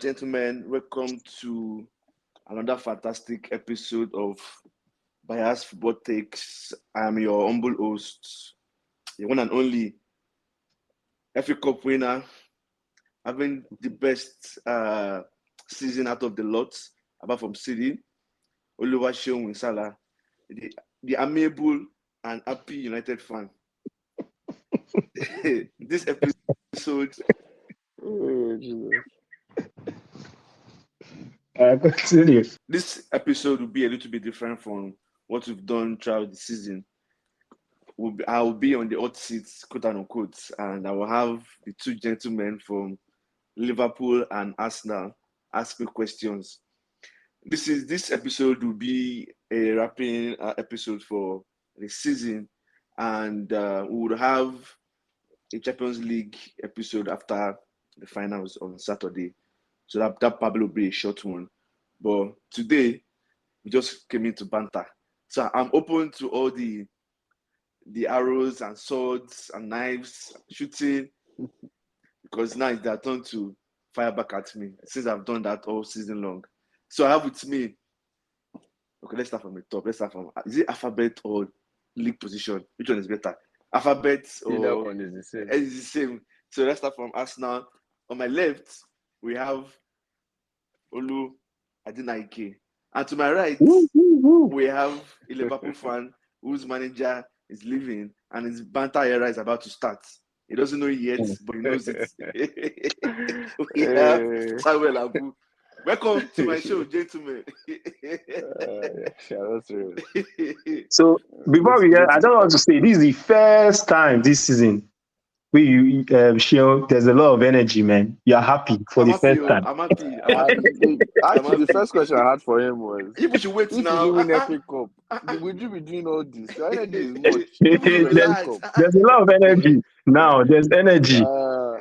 and gentlemen, welcome to another fantastic episode of Bias Football Takes. I am your humble host, the one and only FA Cup winner, having the best season out of the lot, apart from City, Oluwaseun Winsala, the amiable and happy United fan. This episode Oh, Jesus. Continue. This episode will be a little bit different from what we've done throughout the season. I will be on the hot seat, quote unquote, and I will have the two gentlemen from Liverpool and Arsenal ask me questions. This episode will be a wrapping episode for the season, and we would have a Champions League episode after the finals on Saturday. So that probably will be a short one. But today, we just came into banter. So I'm open to all the arrows and swords and knives shooting, because now it's their turn to fire back at me, since I've done that all season long. So I have with me, okay, let's start from the top. Let's start from, is it alphabet or league position? Which one is better? Alphabet or... That one is the same. It's the same. So let's start from Arsenal. On my left, we have Adenaike. And to my right, we have a Liverpool fan whose manager is leaving and his banter era is about to start. He doesn't know it yet, but he knows it. We have Samuel Abu. Welcome to my show, gentlemen. So before we get, I don't want to say this is the first time this season where you show there's a lot of energy, man. You're happy for the first time. I'm happy. Actually, the first question I had for him was, You should wait if now. you win FA Cup, would you be doing all this? Your energy is much. There's a lot of energy now. There's energy.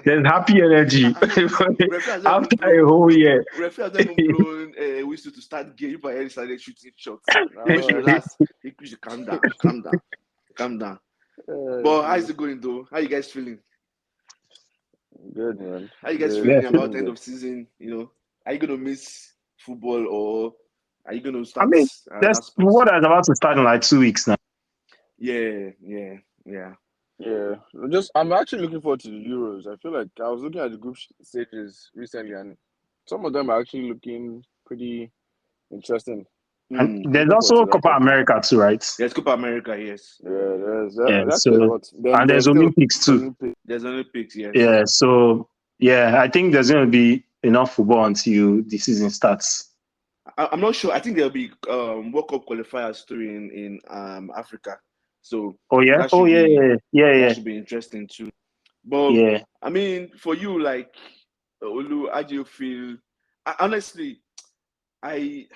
There's happy energy after a whole year. Referee has never blown a whistle to start game. If I already started shooting shots, you should relax. You should calm down. But how is it going though? How you guys feeling? Good, man. How you guys feeling about the end of season? You know, are you gonna miss football or are you gonna start? I mean, that's what is about to start in like 2 weeks now. Yeah. I'm actually looking forward to the Euros. I feel like I was looking at the group stages recently, and some of them are actually looking pretty interesting. And there's also Copa America too, right? There's Copa America, yes. Yeah, there's and there's Olympics too. There's Olympics, yes. Yeah, so I think there's going to be enough football until the season starts. I'm not sure. I think there'll be World Cup qualifiers too in Africa. So that should be interesting too. But I mean, for you, like Olu, how do you feel? Honestly, I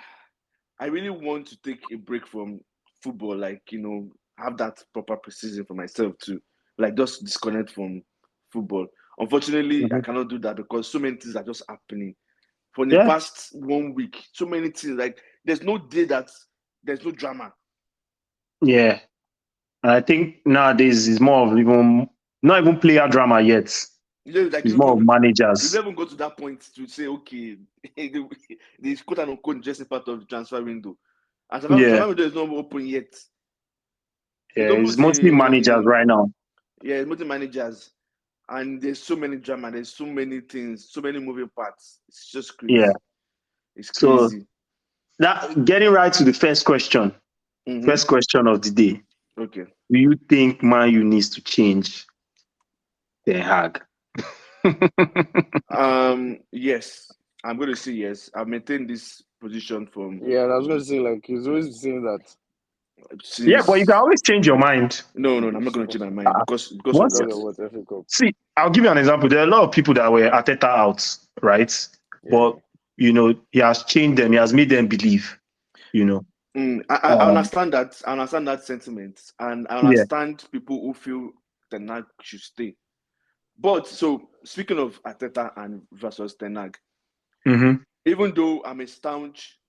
really want to take a break from football, like, you know, have that proper preseason for myself to like just disconnect from football. Unfortunately, I cannot do that because so many things are just happening. For the past 1 week, so many things, like there's no day that there's no drama. Yeah. And I think nowadays is more of not even player drama yet. It's more of managers. You never go to that point to say, okay, the quote unquote just a part of the transfer window. And the transfer window is not open yet. Yeah, it's mostly managers right now. Yeah, it's mostly managers. And there's so many drama, there's so many things, so many moving parts. It's just crazy. Yeah. It's crazy. So getting right to the first question. First question of the day. Okay. Do you think Man U needs to change Ten Hag? Yes. I'm going to say yes. I've maintained this position from... Yeah, I was going to say, like, he's always saying that. But you can always change your mind. No, I'm not going to change my mind because of what? See, I'll give you an example. There are a lot of people that were Arteta out, right? Yeah. But, you know, he has changed them. He has made them believe, you know. I understand that. I understand that sentiment. And I understand people who feel Ten Hag should stay. But, so, speaking of Arteta and versus Ten Hag, even though I'm a staunch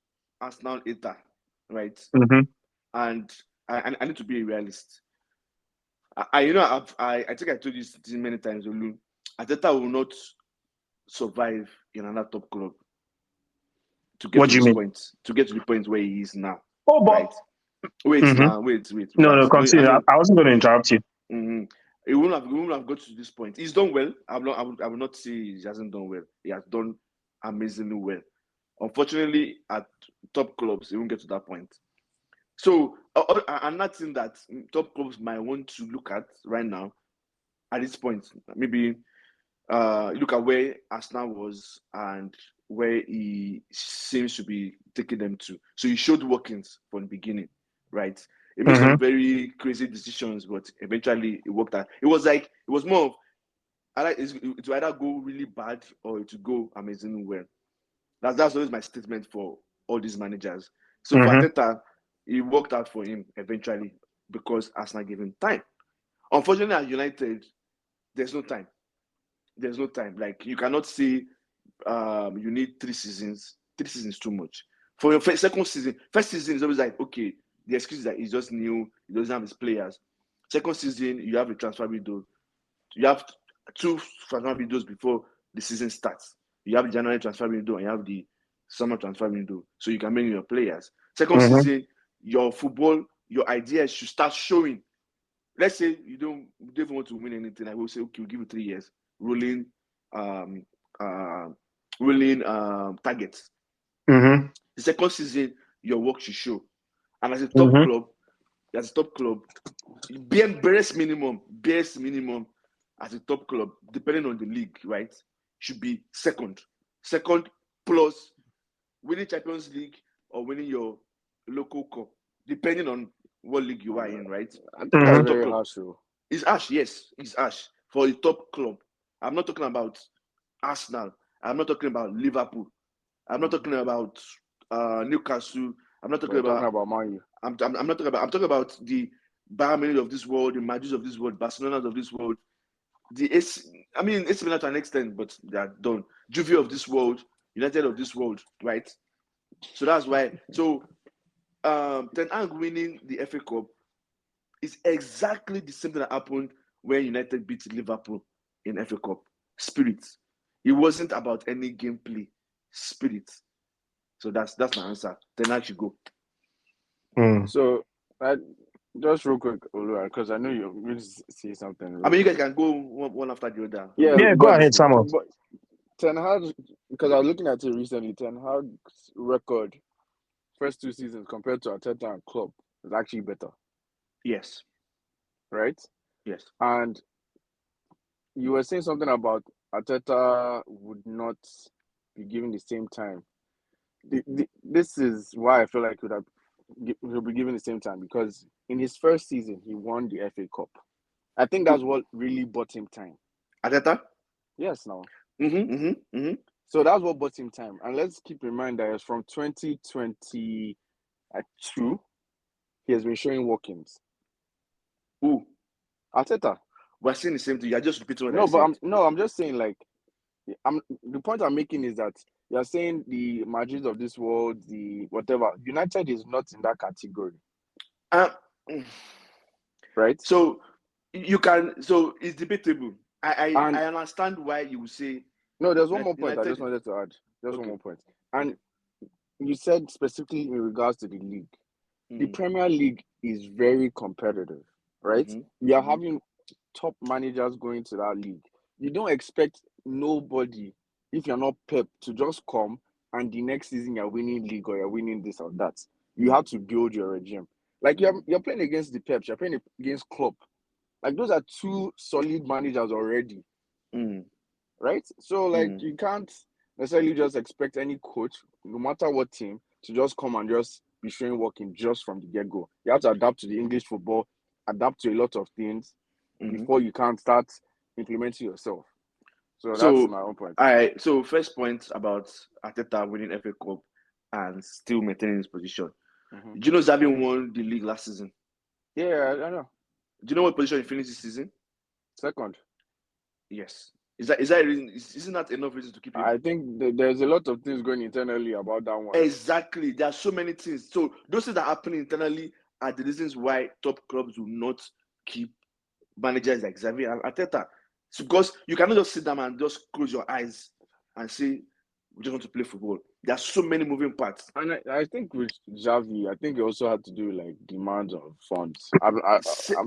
Arsenal hater, right? And I need to be a realist. I think I told you this many times, Olu. Arteta will not survive in another top club. to get What to do you this mean? point, to get to the point where he is now, Oh, right? but Wait Mhm. now, wait, No, relax. No, I continue. mean, I wasn't going to interrupt you. he wouldn't have got to this point. He's done well. I will not say he hasn't done well. He has done amazingly well. Unfortunately, at top clubs, he won't get to that point. So, another thing that top clubs might want to look at right now, at this point, maybe look at where Arsenal was and where he seems to be taking them to. So he showed workings from the beginning, right? He made some very crazy decisions, but eventually it worked out. It was more of it will either go really bad or it will go amazingly well. That's always my statement for all these managers. So for Arteta, it worked out for him eventually because Arsenal gave him time. Unfortunately, at United, there's no time. There's no time. Like you cannot say you need 3 seasons. 3 seasons is too much. For your second season, first season is always like, okay, the excuse is that he's just new, he doesn't have his players. Second season, you have a transfer window. You have 2 transfer windows before the season starts. You have the January transfer window and you have the summer transfer window. So you can bring in your players. Second season, your football, your ideas should start showing. Let's say you don't even want to win anything. I will say, okay, we'll give you 3 years. Rolling targets. The second season, your work should show. And as a top club, bare minimum as a top club, depending on the league, right, should be second plus winning Champions League or winning your local cup, depending on what league you are in, right? I think that's very club. harsh, though. It's harsh, yes, it's harsh for a top club. I'm not talking about Arsenal. I'm not talking about Liverpool. I'm not talking about Newcastle. I'm not talking about Man U. I'm talking about the Bayern Munich of this world, the Madrid of this world, Barcelona of this world. It's similar to an extent, but they are done. Juve of this world, United of this world, right? So that's why. So Ten Hag winning the FA Cup is exactly the same thing that happened when United beat Liverpool in FA Cup. Spirit. It wasn't about any gameplay. Spirit. So that's my answer. Ten Hag should go. So, just real quick, Olua, because I know you're going to say something. I mean, you guys can go one after the other. Yeah, go ahead, Samuel. But Ten Hag, because I was looking at it recently, Ten Hag's record, first 2 seasons compared to Arteta and Klopp, is actually better. Yes. Right? Yes. And you were saying something about Arteta would not be given the same time. This is why I feel like he'll be given the same time, because in his first season he won the FA Cup. I think that's what really bought him time. Arteta? Yes, now. So that's what bought him time. And let's keep in mind that from 2022, he has been showing workings. Who? Arteta. We're saying the same thing. You're just repeating what I said. I'm just saying, like, the point I'm making is that you're saying the Madrid of this world, the whatever. United is not in that category. Right? So it's debatable. I understand why you would say. No, there's one more point I just wanted to add. There's one more point. And you said specifically in regards to the league. The Premier League is very competitive, right? We are having top managers going to that league. You don't expect nobody, if you're not Pep, to just come and the next season you're winning league or you're winning this or that. You have to build your regime. Like you're playing against the Peps, you're playing against Klopp. Like those are 2 solid managers already. Right? So like you can't necessarily just expect any coach, no matter what team, to just come and just be showing working just from the get-go. You have to adapt to the English football, adapt to a lot of things before you can start implementing yourself. So that's my own point. All right. So first point about Arteta winning FA Cup and still maintaining his position. Do you know Xavi won the league last season? Yeah, I know. Do you know what position he finished this season? Second. Yes. Is that a reason? Isn't that enough reason to keep him? I think there's a lot of things going internally about that one. Exactly. There are so many things. So those things that happen internally are the reasons why top clubs will not keep managers like Xavi and Arteta. Because you cannot just sit down and just close your eyes and say, we just want to play football. There are so many moving parts. And I think with Xavi, I think it also had to do with like demands of funds. I'm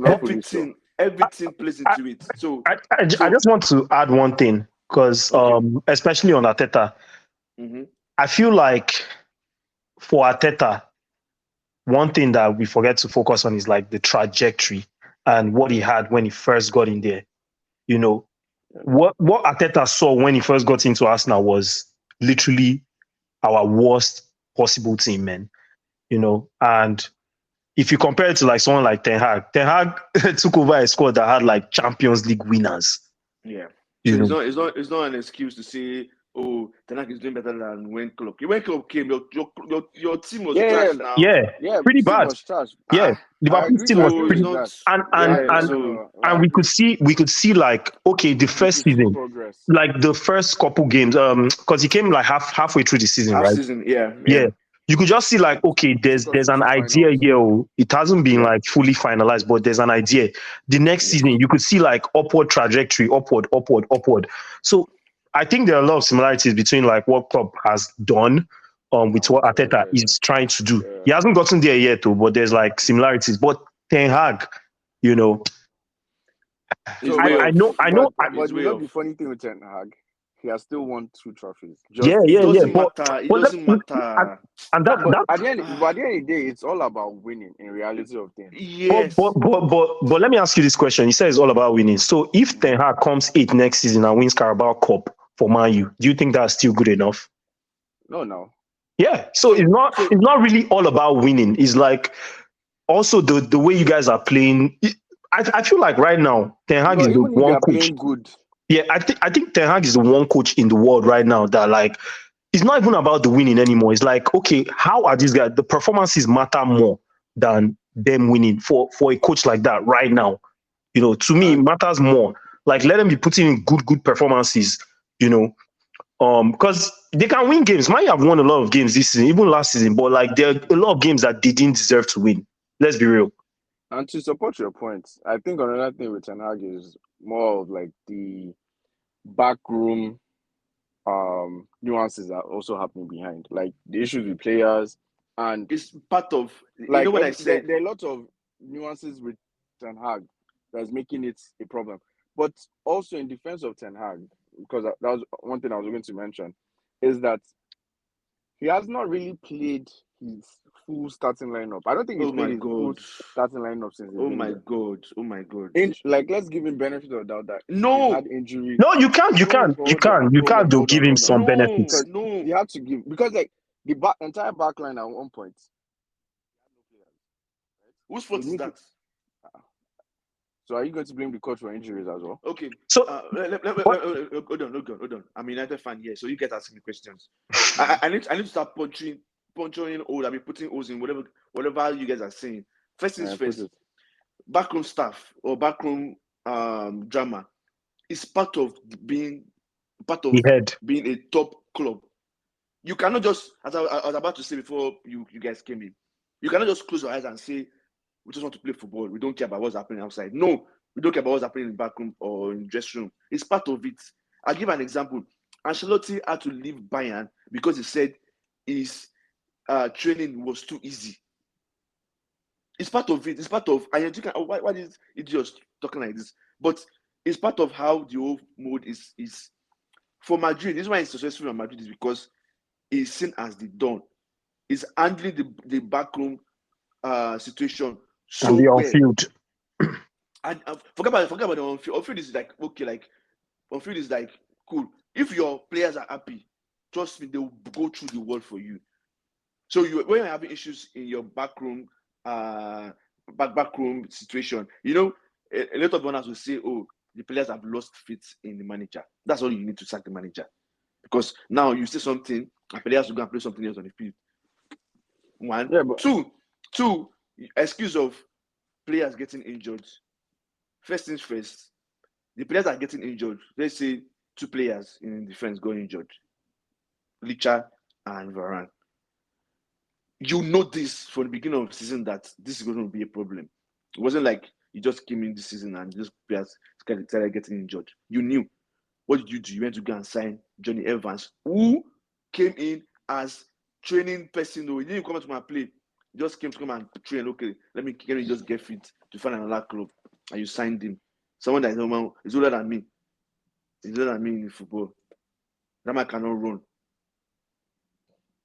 not fully sure. Everything plays into it. So I just want to add one thing because especially on Arteta, I feel like for Arteta, one thing that we forget to focus on is like the trajectory and what he had when he first got in there. You know, what Arteta saw when he first got into Arsenal was literally our worst possible team, man. You know, and if you compare it to like someone like Ten Hag took over a squad that had like Champions League winners. Yeah. So it's not an excuse to say, oh, Ten Hag is doing better than when Klopp. When Klopp came, your team was trash now. Yeah, pretty bad. Was trash. Yeah, Liverpool team was pretty bad. And we could see like, okay, the first season, like the first couple games, because he came like halfway through the season, right? Season, yeah. You could just see like, okay, there's an idea here. It hasn't been like fully finalized, but there's an idea. The next season, you could see like upward trajectory, upward. So I think there are a lot of similarities between like what Klopp has done with what Arteta is trying to do. He hasn't gotten there yet, though, but there's like similarities. But Ten Hag, you know, I know. But you know the funny thing with Ten Hag, he has still won 2 trophies. It doesn't matter. But at the end of the day, it's all about winning in reality of things. Yes. But let me ask you this question. You said it's all about winning. So if Ten Hag comes 8th next season and wins Carabao Cup for Man U, do you think that's still good enough? No. Yeah. So it's not really all about winning. It's like also the way you guys are playing. I feel like right now Ten Hag is the one coach. Good. Yeah, I think Ten Hag is the one coach in the world right now that like it's not even about the winning anymore. It's like, okay, how are these guys? The performances matter more than them winning for a coach like that right now. You know, to me, it matters more. Like let them be putting in good performances. You know, because they can win games. Might have won a lot of games this season, even last season, but like there are a lot of games that they didn't deserve to win. Let's be real. And to support your points, I think another thing with Ten Hag is more of like the backroom nuances that are also happening behind, like the issues with players, and it's part of like you know what I said. There are lots of nuances with Ten Hag that's making it a problem. But also in defense of Ten Hag, because that was one thing I was going to mention, is that he has not really played his full starting lineup. I don't think he's played his full starting lineup since. Oh my god! Like, let's give him benefit of the doubt that no, he had injury. No, you can't. You can't. Don't give him some benefits. No, you have to give, because like the entire back line at one point. Whose fault is that? So are you going to blame the coach for injuries as well? Okay. So hold on. I'm a United fan here, so you guys asking me questions. I need to start punching holes. I'll be putting holes in whatever you guys are saying. First things first. Backroom staff or backroom drama is part of being a top club. You cannot just, as I was about to say before you guys came in, you cannot just close your eyes and say, we just want to play football. We don't care about what's happening outside. No, we don't care about what's happening in the back room or in the dressing room. It's part of it. I'll give an example. Ancelotti had to leave Bayern because he said his training was too easy. It's part of it. It's part of, and you can, why is it just talking like this? But it's part of how the whole mode is for Madrid. This is why it's successful in Madrid, is because he's seen as the Don. He's handling the backroom situation so and the on-field. And forget about the on-field. On-field is like, okay, like on-field is like cool. If your players are happy, trust me, they will go through the world for you. So when you're having issues in your backroom situation, you know, a lot of owners will say, oh, the players have lost faith in the manager. That's all you need to sack the manager. Because now you say something, and players will go and play something else on the field. One. Yeah, but... Two, excuse of players getting injured. First things first, the players are getting injured. Let's say 2 players in defense got injured. Licha and Varane. You know this from the beginning of the season that this is going to be a problem. It wasn't like you just came in this season and these players started getting injured. You knew. What did you do? You went to go and sign Johnny Evans, who came in as training person. He didn't come to my play. He just came to come and train. Okay, let me just get fit to find another club, and you signed him. Someone that is older than me. He's older than me in football. That man cannot run.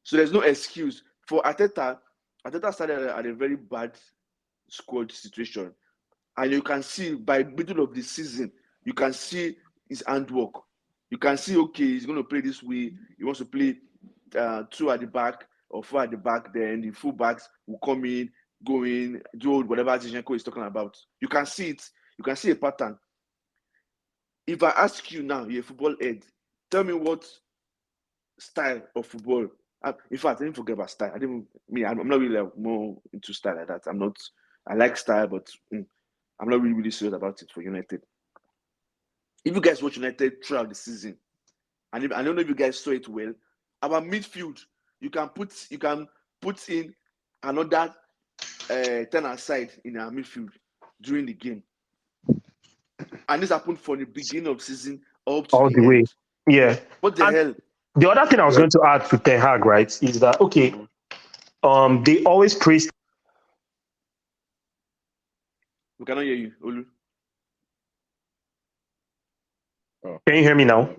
So there's no excuse for Arteta. Arteta started at a very bad squad situation, and you can see by middle of the season, you can see his handwork. You can see, okay, he's going to play this way. He wants to play 2 at the back or 4 at the back. Then the fullbacks will come in, go in, do whatever Zinchenko is talking about. You can see it. You can see a pattern. If I ask you now, you're a football head, tell me what style of football. In fact, I didn't forget about style. I'm not really more into style like that. I like style, but I'm not really serious about it for United. If you guys watch United throughout the season, and I don't know if you guys saw it well, our midfield, you can put in another 10 aside in our midfield during the game. And this happened from the beginning of the season up to all the way. end. Yeah. What the hell? The other thing I was going to add to Ten Hag, right, is that okay, they always praise. We cannot hear you, Olu. Can you hear me now?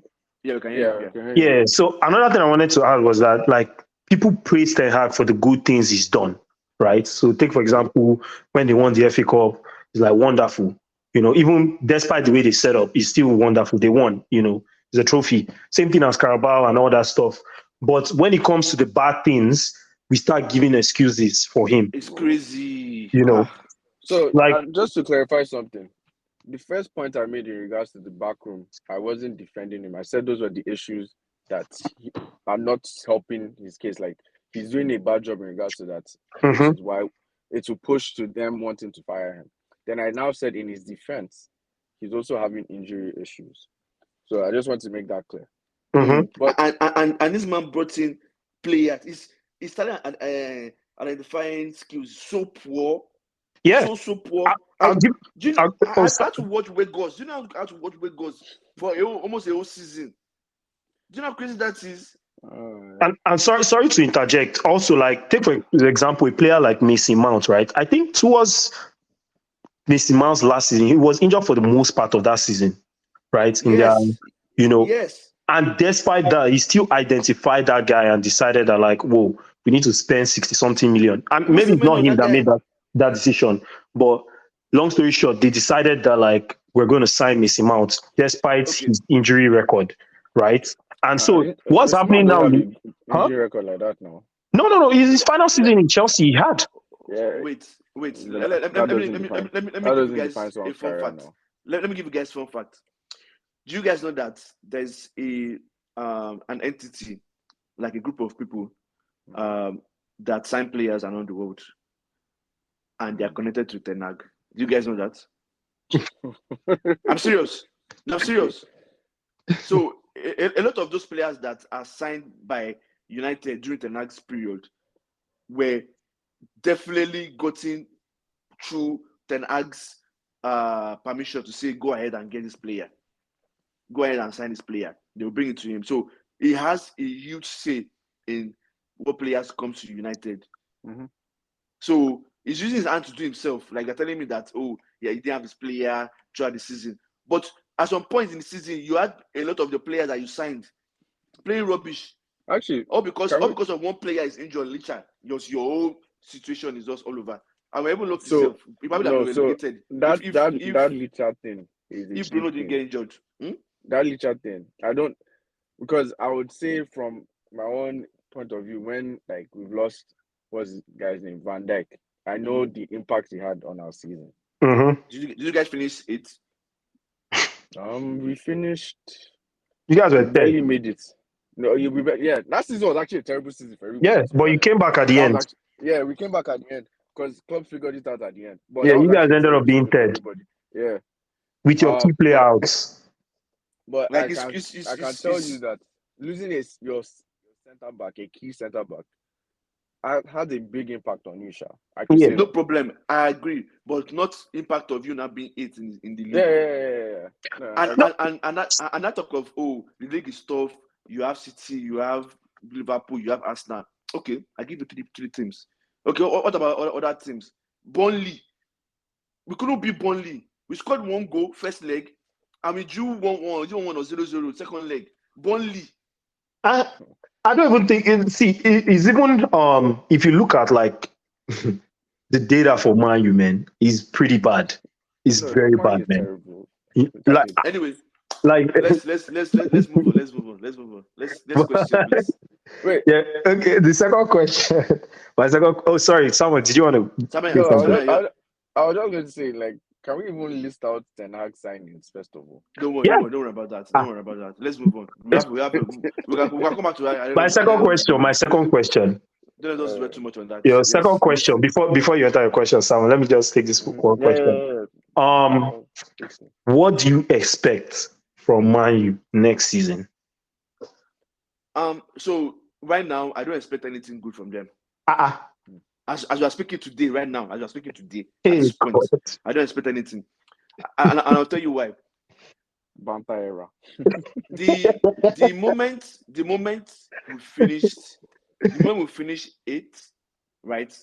Yeah, we can hear you. Yeah. So another thing I wanted to add was that like people praise Ten Hag for the good things he's done, right? So take for example when they won the FA Cup, it's like wonderful. Even despite the way they set up, it's still wonderful. They won. It's a trophy. Same thing as Carabao and all that stuff. But when it comes to the bad things, we start giving excuses for him. It's crazy. So like, just to clarify something, the first point I made in regards to the back room, I wasn't defending him. I said those were the issues that are not helping his case. Like, he's doing a bad job in regards to that. Which is why it will push to them wanting to fire him. Then I now said in his defense, he's also having injury issues. So I just want to make that clear. But and this man brought in players. He started identifying skills so poor. Yeah. So poor. I had to watch Wegos. Do you know how to watch Wegos for almost a whole season? Do you know how crazy that is? And sorry to interject. Also, like, take for example a player like Mason Mount, right? I think towards Mason Mount's last season, he was injured for the most part of that season, right? Yes. And despite that, he still identified that guy and decided that, like, whoa, we need to spend 60-something million. And maybe it's not him that made that decision, but long story short, they decided that, like, we're going to sign Mason Mount despite his injury record, right? And so what's happening now? Injury record like that now? No. His final season in Chelsea, he had. Yeah. Wait. Let me give you guys a fun fact. Let me give you guys a fun fact. Do you guys know that there's an entity, like a group of people, that sign players around the world, and they are connected to Ten Hag? Do you guys know that? I'm serious. So a lot of those players that are signed by United during Ten Hag's period were definitely gotten through Ten Hag's permission to say, go ahead and get this player. Go ahead and sign this player. They will bring it to him. So he has a huge say in what players come to United. So he's using his hand to do himself. Like, they're telling me that, he didn't have his player throughout the season. But at some point in the season, you had a lot of the players that you signed playing rubbish. Actually, all because of one player is injured. Literally, your whole situation is just all over. And we're able to look yourself. You probably have been relegated. That Licha thing is if Bruno didn't get injured. That Licha thing, because I would say from my own point of view, when like we've lost what's the guy's name, Van Dijk, I know the impact he had on our season. Did you guys finish it? We finished. You guys were barely made it. No, that season was actually a terrible season for everybody. Yeah, but you came back at the end. We came back at the end because club figured it out at the end. But you guys ended up being third. Yeah, with your key player out. But like I can tell you that losing your centre back, a key centre back, had a big impact on you, Sha. No problem. I agree, but not impact of you not being it in the league. Yeah. No, and that talk of the league is tough. You have City, you have Liverpool, you have Arsenal. Okay, I give you three teams. Okay, what about other teams? Burnley. We couldn't beat Burnley. We scored 1 goal first leg, and we drew 1-1 or 0-0 second leg. Burnley. I don't even think it's even if you look at like the data for Man U, man, is pretty bad. It's very bad, man. Anyway, like let's move on. Let's question, please. Wait. Yeah. Okay. The second question. Oh, sorry, someone. Did you want to? I was just going to say, like, can we even list out Ten Hag signings first of all? Don't worry about that. Let's move on. We can come back to that. My second question. Don't dwell too much on that. Your second question before you enter your question, Simon. Let me just take this one question. What do you expect from Man U next season? So right now, I don't expect anything good from them. As you are speaking today, right now, at this point, I don't expect anything. And I'll tell you why. Banta era. The moment we finish 8th, right?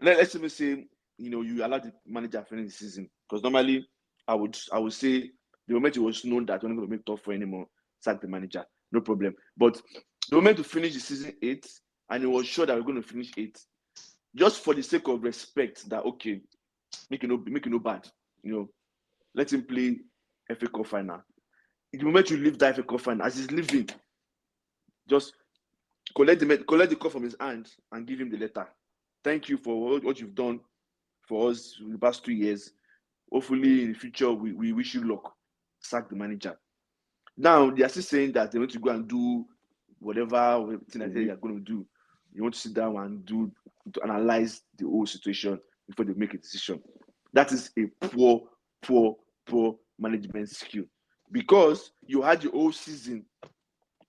Let's even say, you allow the manager to finish the season. Because normally I would say the moment it was known that we're not going to make top 4 anymore, sack the manager. No problem. But the moment to finish the season 8th, and it was sure that we're going to finish 8th, just for the sake of respect, that okay, make it no bad, let him play FA Cup final. The moment you leave that FA Cup final, as he's leaving, just collect the cup from his hand and give him the letter. Thank you for what you've done for us in the past 2 years. Hopefully, in the future, we wish you luck. Sack the manager. Now they are still saying that they want to go and do whatever thing that they are going to do. You want to sit down and to analyze the whole situation before they make a decision. That is a poor management skill, because you had the whole season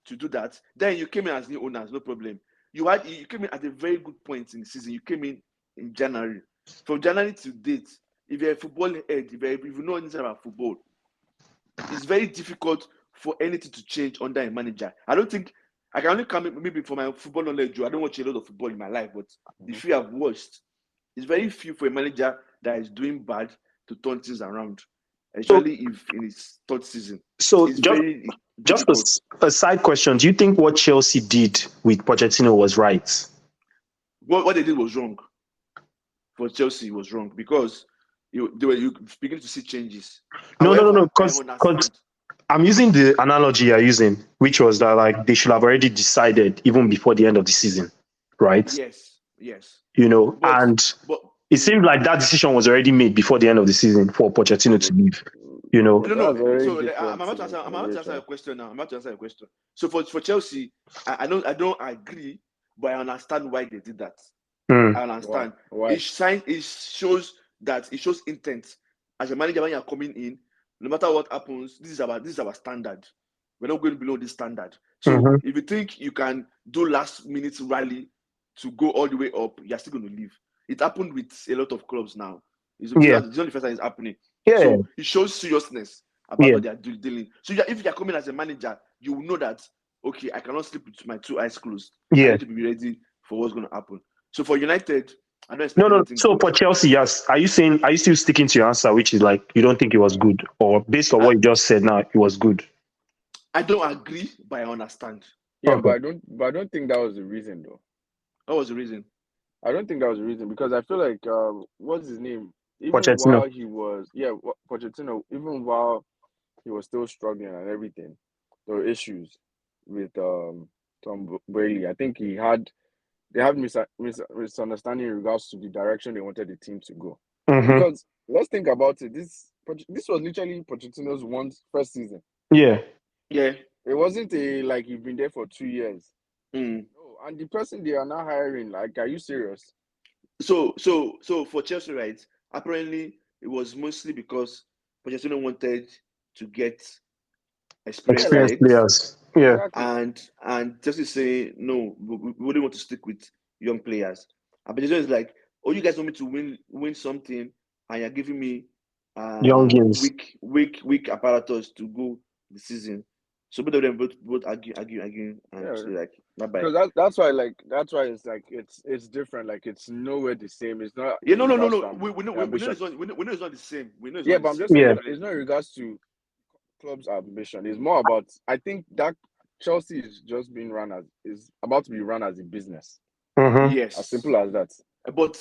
to do that. Then you came in as new owners, no problem. You came in at a very good point in the season. You came in January. From January to date, if you're a football head, if you know anything about football, it's very difficult for anything to change under a manager. I don't think I can only come maybe for my football knowledge. I don't watch a lot of football in my life, but the few I've watched, it's very few for a manager that is doing bad to turn things around, especially if in his 3rd season. So just a side question: do you think what Chelsea did with Pochettino was right? What they did was wrong. For Chelsea, was wrong because you begin to see changes. No. Because I'm using the analogy you're using, which was that like they should have already decided even before the end of the season, right? Yes. But it seemed like that decision was already made before the end of the season for Pochettino to leave. No. So I'm about to answer your question now. So for Chelsea, I don't agree, but I understand why they did that. I understand. Why? It shows intent. As a manager, when you're coming in, no matter what happens, this is our standard. We're not going below this standard. So if you think you can do last minute rally to go all the way up, you're still going to leave. It happened with a lot of clubs now. It's not the first time it's happening. Yeah. So it shows seriousness about what they are doing. So if you're coming as a manager, you will know that, okay, I cannot sleep with my 2 eyes closed. Yeah. I need to be ready for what's going to happen. So for United, I don't expect anything. So for Chelsea, yes. Are you still sticking to your answer, which is like you don't think it was good, or based on what you just said now, it was good? I don't agree, but I understand. Yeah, okay. but I don't think that was the reason though. What was the reason? I don't think that was the reason, because I feel like what's his name? Pochettino. While he was Pochettino, even while he was still struggling and everything, there were issues with Tom Brady. I think they had misunderstanding in regards to the direction they wanted the team to go. Because let's think about it. This was literally Pochettino's first season. Yeah. It wasn't like you've been there for 2 years. No, and the person they are now hiring, like, are you serious? So for Chelsea, right? Apparently, it was mostly because Pochettino wanted to get experienced players. Yeah. And Chelsea say no, we wouldn't want to stick with young players. And Pochettino is like, oh, you guys want me to win something, and you're giving me young games, weak apparatus to go the season. So both of them both argue, and say like bye bye. Because that's why it's like it's different. Like it's nowhere the same. It's not. Yeah, no. We know it's not the same. We know it's not but the I'm same. just saying it's not in regards to club's ambition. It's more about, I think that Chelsea is just being is about to be run as a business. Yes, as simple as that. But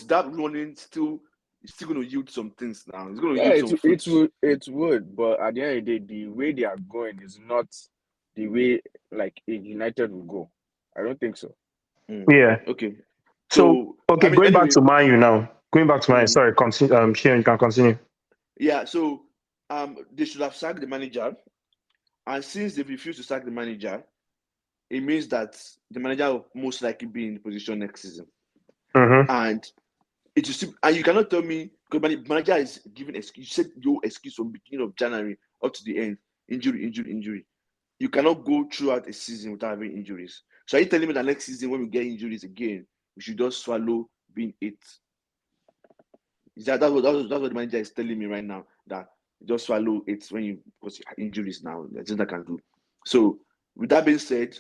that running it's still going to yield some things now. It's going to yield some fruits. It would, but at the end of the day, the way they are going is not the way like United will go. I don't think so. Yeah. Okay. So okay, going back to Man U now. Going back to Man U. Sorry, continue. Sharon, you can continue. Yeah. So they should have sacked the manager, and since they refused to sack the manager, it means that the manager will most likely be in the position next season. And it is, and you cannot tell me because the manager is giving excuse. You said your excuse from beginning of January up to the end. Injury. You cannot go throughout a season without having injuries. So are you telling me that next season when we get injuries again, we should just swallow being it? That's what the manager is telling me right now, that just swallow it when you because injuries now. That's what I can do. So with that being said,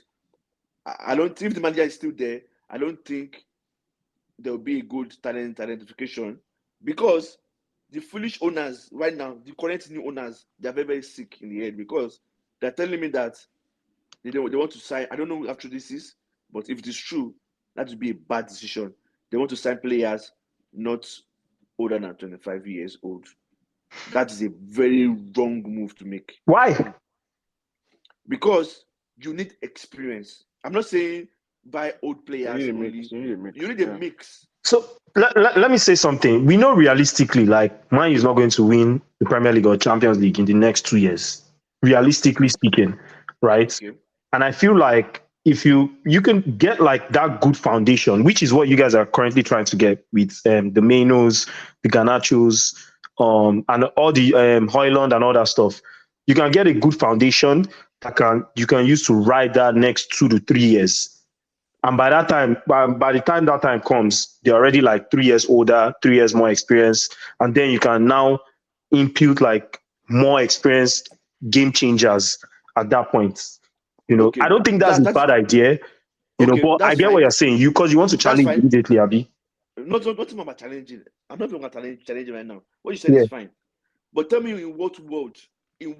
I don't think if the manager is still there, I don't think there will be a good talent identification because the foolish owners right now, the current new owners, they're very, very sick in the head because they're telling me that they want to sign. I don't know how true this is, but if it is true, that would be a bad decision. They want to sign players not older than 25 years old. That is a very wrong move to make. Why? Because you need experience. I'm not saying buy old players only. You need a mix. So let me say something. We know realistically, like Man U is not going to win the Premier League or Champions League in the next 2 years. Realistically speaking, right? Okay. And I feel like if you can get like that good foundation, which is what you guys are currently trying to get with the Mainos, the Garnachos, and all the Højlund and all that stuff. You can get a good foundation that you can use to ride that next 2 to 3 years. And by that time, by the time that time comes, they're already like 3 years older, 3 years more experience, and then you can now impute like more experienced game changers at that point. You know, I don't think that's a bad idea. You know, but I get what you're saying. Because you want to challenge immediately, Abi. Not about challenging. I'm not about challenging right now. What you said is fine. But tell me in what football that you've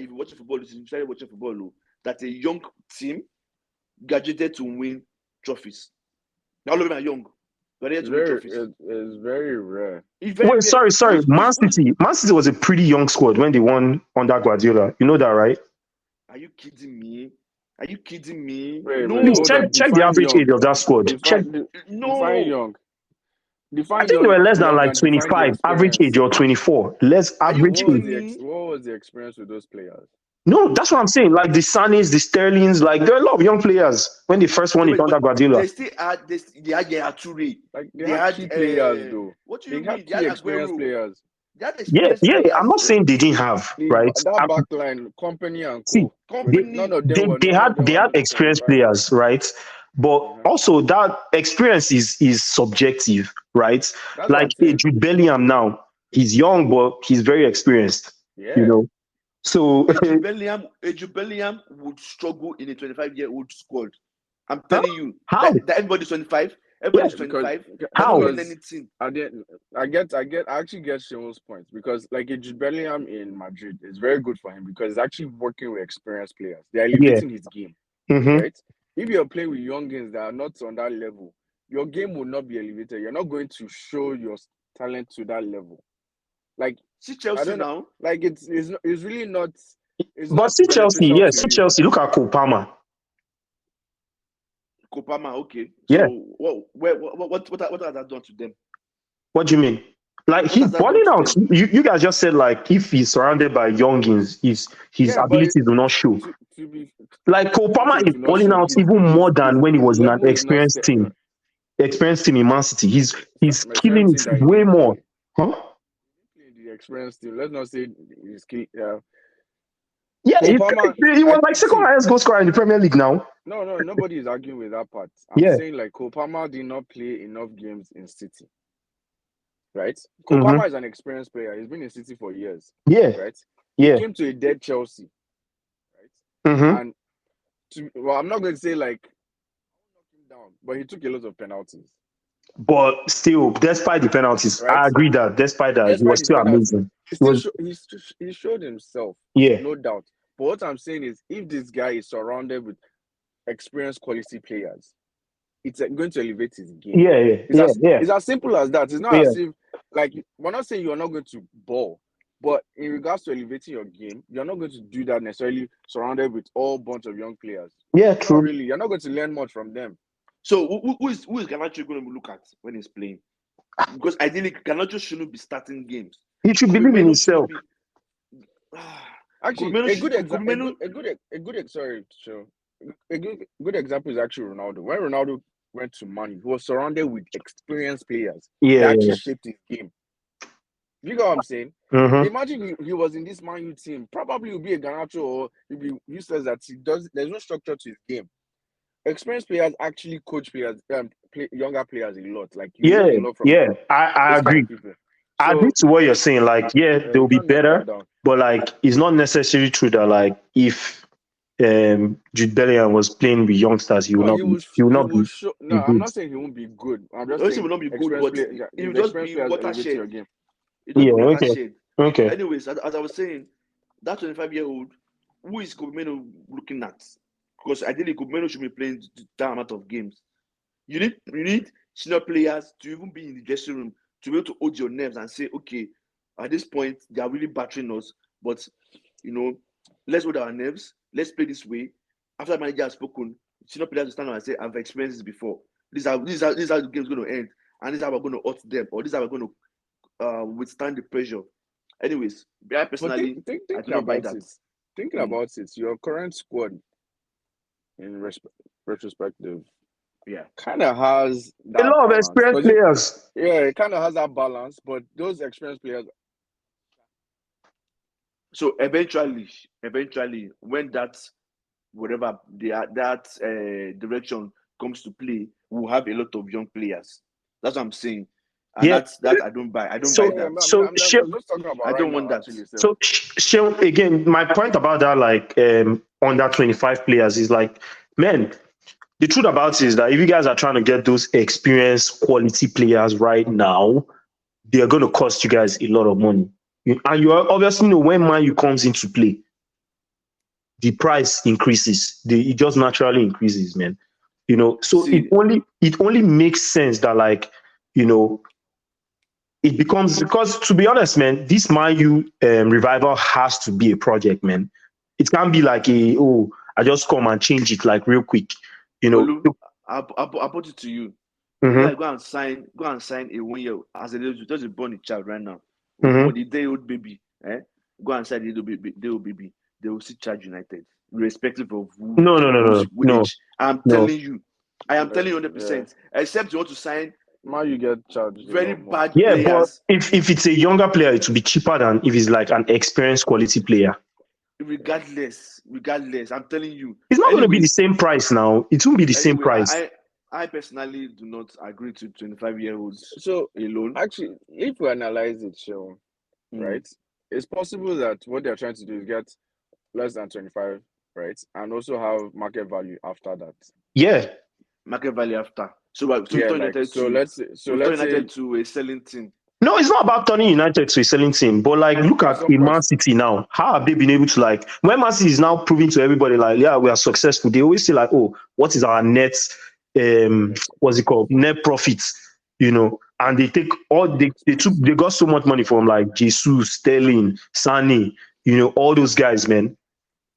been watching football, you started watching football, that a young team graduated to win trophies. All of them are young. It's very rare. Wait, sorry. Man City was a pretty young squad when they won under Guardiola. You know that, right? Are you kidding me? No. Please check the average age of that squad. Define young. I think they were less than like 25, average age or 24. Less average age. What was the experience with those players? No, that's what I'm saying. Like the Sanis, the Sterlings, like there are a lot of young players when they first won it under Guardiola. They still had they had Toure. Like they had key players though. What do you mean? They had experienced players. Yeah. I'm not saying they didn't have, right? That backline, Company and Co. None of them they had experienced players, right? But also that experience is subjective, right? That's like Jude Bellingham now, he's young, but he's very experienced. Yeah. You know. So Jude Bellingham would struggle in a 25-year-old squad. I'm telling you. How? That everybody's 25. Everybody's 25. How? I actually get Shimon's point because like Jude Bellingham in Madrid is very good for him because he's actually working with experienced players. They're elevating his game. Right? If you're playing with youngins that are not on that level, your game will not be elevated. You're not going to show your talent to that level. Like see Chelsea now. Like it's really not. But see Chelsea, yes. See Chelsea. Look at Kopama. Okay. Yeah. So what has that done to them? What do you mean? Like he's balling out. You guys just said like if he's surrounded by youngins, his abilities do not show. Like Kopama is balling out even more than when he was in an experienced team. Experienced team in Man City. He's killing it way more. Huh? The experienced team. Let's not say he's killing. Yeah, he was like second highest goal scorer in the Premier League now. No, nobody is arguing with that part. I'm saying like Kopama did not play enough games in City. Right? Kopama is an experienced player. He's been in City for years. Yeah. Right? Yeah. He came to a dead Chelsea. And I'm not going to say like knock him down, but he took a lot of penalties. But still, despite the penalties, right? I agree that despite that, he was still amazing. He showed himself, yeah, no doubt. But what I'm saying is, if this guy is surrounded with experienced quality players, it's going to elevate his game. It's as simple as that. It's not as if, like, we're not saying you're not going to ball, but in regards to elevating your game, you're not going to do that necessarily surrounded with all bunch of young players. Yeah, true. Not really. You're not going to learn much from them. So who is Garnacho going to look at when he's playing? Because ideally, Garnacho shouldn't be starting games. He should believe in himself. Actually, a good example is actually Ronaldo. When Ronaldo went to Man, he was surrounded with experienced players. They actually shaped his game. You know what I'm saying? Imagine he was in this Man U team. Probably he'll be a Garnacho, or he'll be useless. There's no structure to his game. Experienced players actually coach players, younger players a lot. Like a lot from I agree. I agree to what you're saying. Like, they'll be better, but like, it's not necessarily true that like if Jude Bellingham was playing with youngsters, he will not be. I'm not saying he won't be good. I'm just saying he will not be good, but he will just be watershed. Game. Okay. Anyways, as I was saying, that 25-year-old, who is Kobe Mainoo looking at? Because ideally, Kobe Mainoo should be playing that amount of games. You need senior players to even be in the dressing room to be able to hold your nerves and say, okay, at this point, they are really battering us, but, let's hold our nerves. Let's play this way. After the manager has spoken, senior players will stand up and say, I've experienced this before. This is how the game is going to end. And this is how we're going to hurt them. Or this is how we're going to withstand the pressure. Anyways, I personally, I do not buy that. Thinking about it, your current squad, in retrospective, kind of has a lot of experienced players. It kind of has that balance, but those experienced players. So eventually, when that direction comes to play, we'll have a lot of young players. That's what I'm saying. And that I don't buy. I don't buy that. I don't want that. So again, my point about that, like under 25 players, is like, man, the truth about it is that if you guys are trying to get those experienced quality players right now, they are going to cost you guys a lot of money. And you obviously know when Man U comes into play, the price increases. It just naturally increases, man. So it only makes sense that, like, it becomes, because to be honest, man, this Man U revival has to be a project, man. It can't be like I just come and change it like real quick. I'll put it to you. Go and sign a 1 year as just a born child right now. For the day-old baby, go and sign the day-old baby. They will see charge United, irrespective of who. No. I am telling you 100%. Except you want to sign. Now you get charged. Very bad players. But if it's a younger player, it will be cheaper than if it's like an experienced quality player. Regardless, I'm telling you, it's not going to be the same price now. It won't be the same price. I personally do not agree to 25-year-olds so alone. Actually, if we analyze it, right, it's possible that what they're trying to do is get less than 25, right, and also have market value after that. Yeah, market value after. So let's say to a selling team. No, it's not about turning United to a selling team, but like look at Man City now. How have they been able to, like, when Man City is now proving to everybody like, yeah, we are successful, they always say like, oh, what is our net what's it called? Net profits, and they take they got so much money from like Jesus, Sterling, Sane, all those guys, man.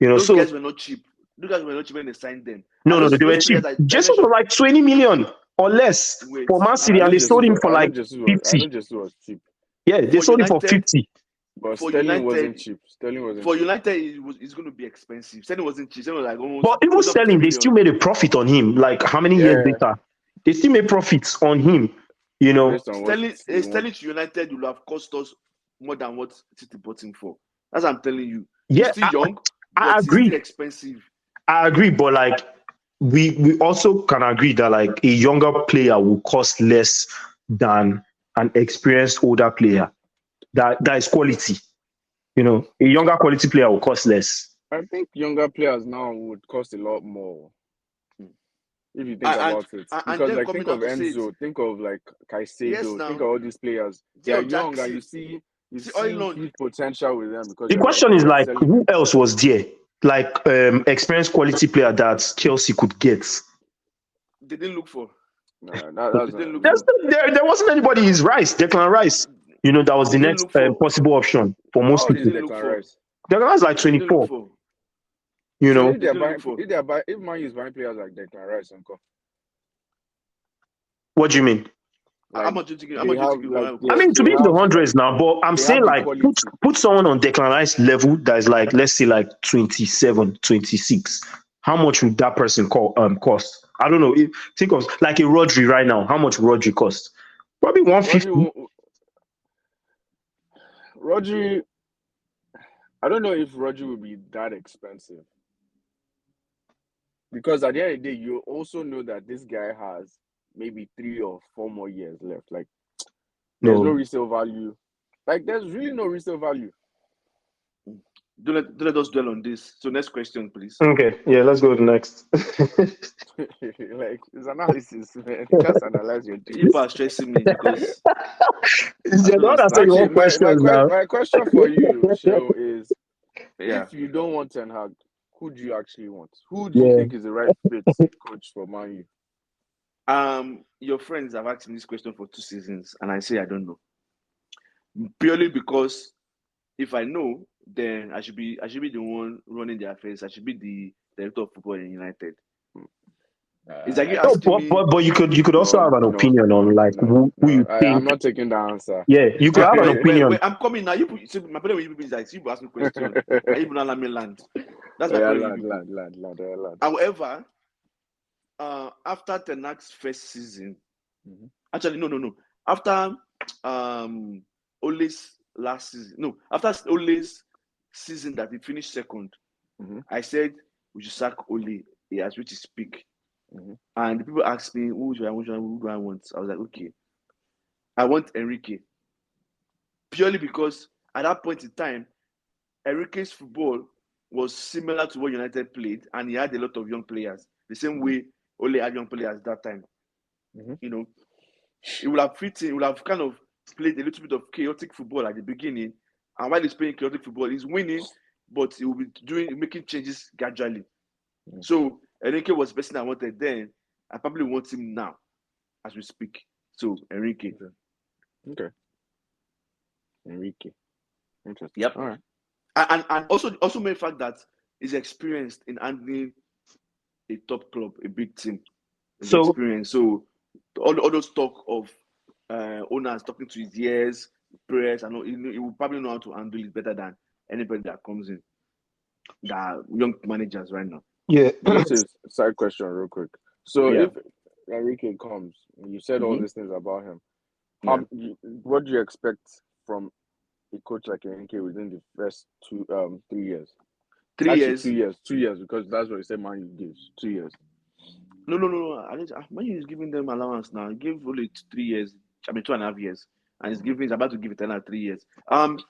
Those guys were not cheap. Those guys were not cheap when they signed them. No, they were cheap. Jesus was like 20 million or less for Man City, and they sold him for like 50. Jesus was cheap. Yeah, they sold him for 50. But Sterling wasn't cheap. For United, it's going to be expensive. Sterling wasn't cheap. Sterling was like almost. But even Sterling, they still made a profit on him. Like how many years later? They still made profits on him. Sterling to United will have cost us more than what City bought him for. That's what I'm telling you. Yeah, he's still young. I agree. He's still expensive. I agree, but like we also can agree that like a younger player will cost less than an experienced older player. That is quality. A younger quality player will cost less. I think younger players now would cost a lot more. If you think about it, because like think of Enzo, think of like Caicedo, think of all these players. They are young, and you see huge potential with them. Because the question is like, who else was there? Like experienced quality player that Chelsea could get. They didn't look for. There wasn't anybody. Is Rice, Declan Rice. You know, that was the next possible option for most people. Declan Rice like 24. You know, if Man U is buying players like Declan Rice, what do you mean? Like, how much do you think? I mean, to be in the hundreds now, but I'm saying like put someone on Declan Rice level that is like, let's say like 27, 26. How much would that person cost? I don't know. Think of like a Rodri right now. How much Rodri cost? Probably 150. Rodri, I don't know if Rodri will be that expensive. Because at the end of the day, you also know that this guy has maybe 3 or 4 more years left. Like, there's no resale value. Like, there's really no resale value. Don't let us dwell on this. So, next question, please. Okay, yeah, let's go to the next. Like, it's analysis, man. Just analyze your team. People are stressing me because my question for you, Sheo, is if you don't want Ten Hag, who do you actually want? Who do you think is the right fit coach for Man U? Your friends have asked me this question for 2 seasons, and I say I don't know. Purely because if I know, then I should be the one running the affairs. I should be the director of football in United. It's like but you could also have an opinion on like who you think. I'm not taking the answer. Yeah, you could have an opinion. Wait, I'm coming now. My problem with you is like you ask me question. I even allow me land. That's my problem. Land. However, after Ten Hag's first season, actually no. After Ole's last season, no. After Ole's season that he finished second, I said we should sack Ole. He has reached his peak. And the people asked me, who do I want? I was like, okay, I want Enrique. Purely because at that point in time, Enrique's football was similar to what United played, and he had a lot of young players. The same way Ole had young players at that time. You know, he would have fit in, he would have kind of played a little bit of chaotic football at the beginning. And while he's playing chaotic football, he's winning, but he will be making changes gradually. So Enrique was the person I wanted then. I probably want him now, as we speak. So Enrique. Okay. Enrique. Interesting. Yep. All right. And also the fact that he's experienced in handling a top club, a big team. He's experienced. So all those talk of owners talking to his ears, prayers, and all, he will probably know how to handle it better than anybody that comes in. The young managers right now. Yeah. Just a side question real quick. So if Enrique comes, you said all these things about him. What do you expect from a coach like Enrique within the first 3 years? 3 years? 2 years. 2 years, because that's what he said Man U gives. 2 years. No. Man U is giving them allowance now. He gave only 3 years. 2.5 years. And he's about to give it another 3 years. And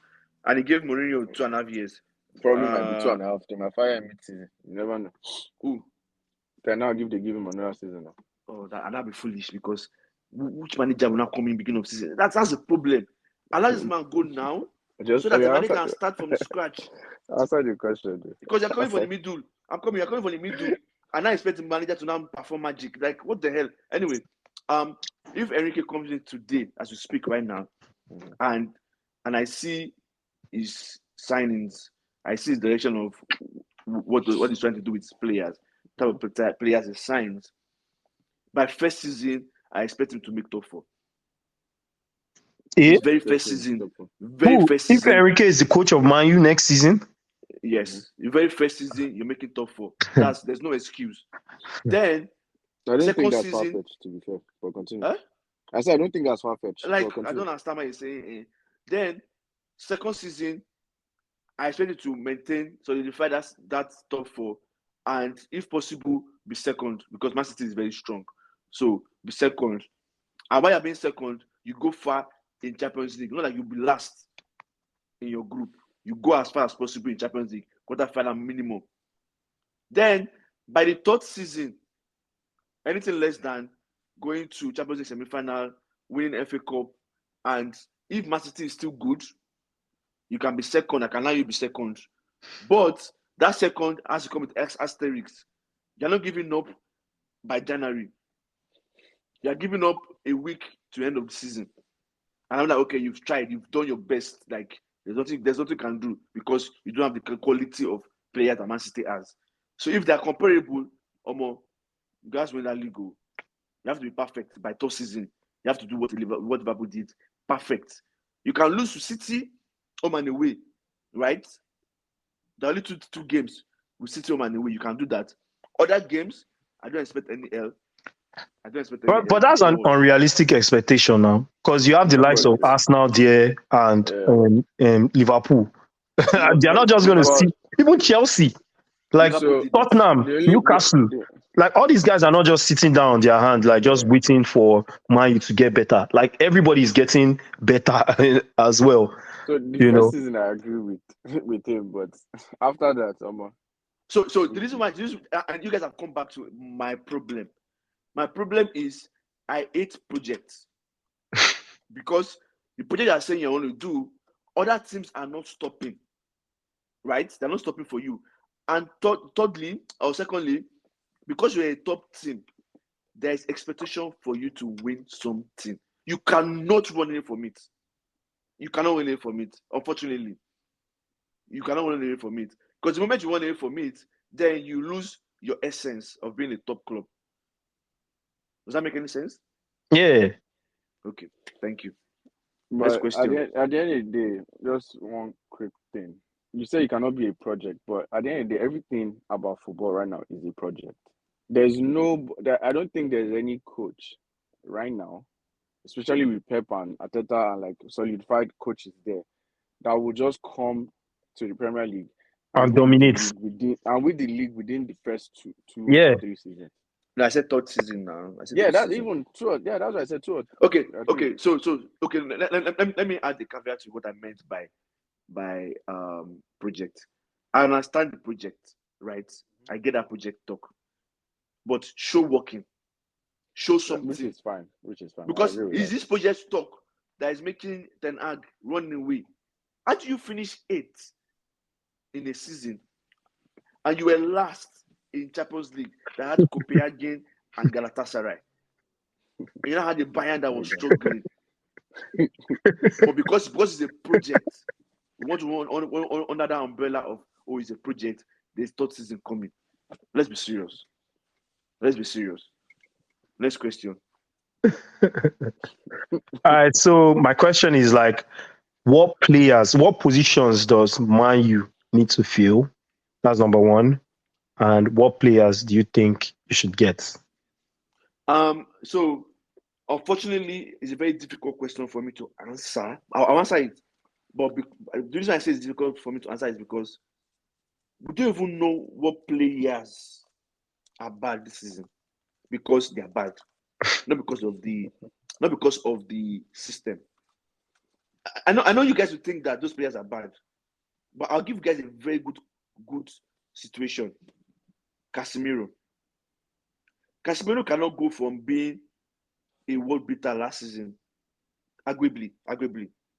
he gave Mourinho 2.5 years. Probably might be 2.5. They might fire him mid-season. You never know. Who? Then now give him another season now. Oh, that'd be foolish, because which manager will not come in beginning of season? That's the problem. Allow this man go now, so that the manager can start from scratch. Answer the question, dude. Because you're coming from the middle. You're coming from the middle, and I expect the manager to now perform magic. Like, what the hell? Anyway, if Enrique comes in today, as we speak right now, and I see his signings, I see his direction of what he's trying to do with his players, type of players he signs. By first season, I expect him to make top 4. Yeah. Very first season. First season. If Enrique is the coach of Man U next season? Yes. The very first season, you're making top 4. There's no excuse. Then, I don't think that's far-fetched, to be fair. But continue. Huh? I said I don't think that's far-fetched. Like, I don't understand what you're saying. Then, second season, I expect you to maintain, solidify that top 4, and if possible, be second, because Man City is very strong. So be second. And while you're being second, you go far in Champions League. Not like you'll be last in your group. You go as far as possible in Champions League. quarterfinal minimum. Then by the third season, anything less than going to Champions League semi-final, winning FA Cup, and if Man City is still good, you can be second. I can allow you be second. But that second has to come with asterisks. You're not giving up by January. You're giving up a week to the end of the season. And I'm like, okay, you've tried, you've done your best. Like, there's nothing you can do because you don't have the quality of players that Man City has. So if they're comparable, you guys win that league. You have to be perfect by third season. You have to do what Liverpool did. Perfect. You can lose to City home and away, right? There are only two games with City home and away. You can do that. Other games, I don't expect any L. But that's an unrealistic expectation now, because you have the likes of Arsenal there and Liverpool. They are not just going to see even Chelsea, like Tottenham, Newcastle. Like all these guys are not just sitting down on their hand, like just waiting for Man U to get better. Like everybody is getting better as well. So the first season I agree with him, but after that, So the reason why and you guys have come back to my problem. My problem is I hate projects because the project you are saying you want to do, other teams are not stopping, right? They're not stopping for you. And thirdly or secondly, because you're a top team, there is expectation for you to win something. You cannot run away from it. You cannot run away from it. Unfortunately, you cannot run away from it because the moment you run away from it, then you lose your essence of being a top club. Does that make any sense? Yeah. Okay, thank you. But next question. At the end of the day, just one quick thing. You say it cannot be a project, but at the end of the day, everything about football right now is a project. I don't think there's any coach right now, especially with Pep and Arteta and like solidified coaches there, that will just come to the Premier League and dominate with the league within the first two or 3 seasons. No, I said third season now. That's even true. Yeah, that's what I said too. Okay. So okay. Let me add the caveat to what I meant by project. I understand the project, right? I get that project talk, but show working, show something. Which is fine. Because is this project talk that is making Ten Hag run away? How do you finish 8th in a season and you were last in Champions League that had Copenhagen and Galatasaray? You know how the Bayern that was struggling, but because it's a project, we want to run under that umbrella of it's a project. There's third season coming. Let's be serious. Next question. All right. So my question is like, what positions does Man U need to fill? That's number one. And what players do you think you should get? So unfortunately, it's a very difficult question for me to answer. I'll answer it, but the reason I say it's difficult for me to answer is because we don't even know what players are bad this season because they are bad, not because of the system. I know you guys would think that those players are bad, but I'll give you guys a very good situation. Casemiro cannot go from being a world beater last season, arguably,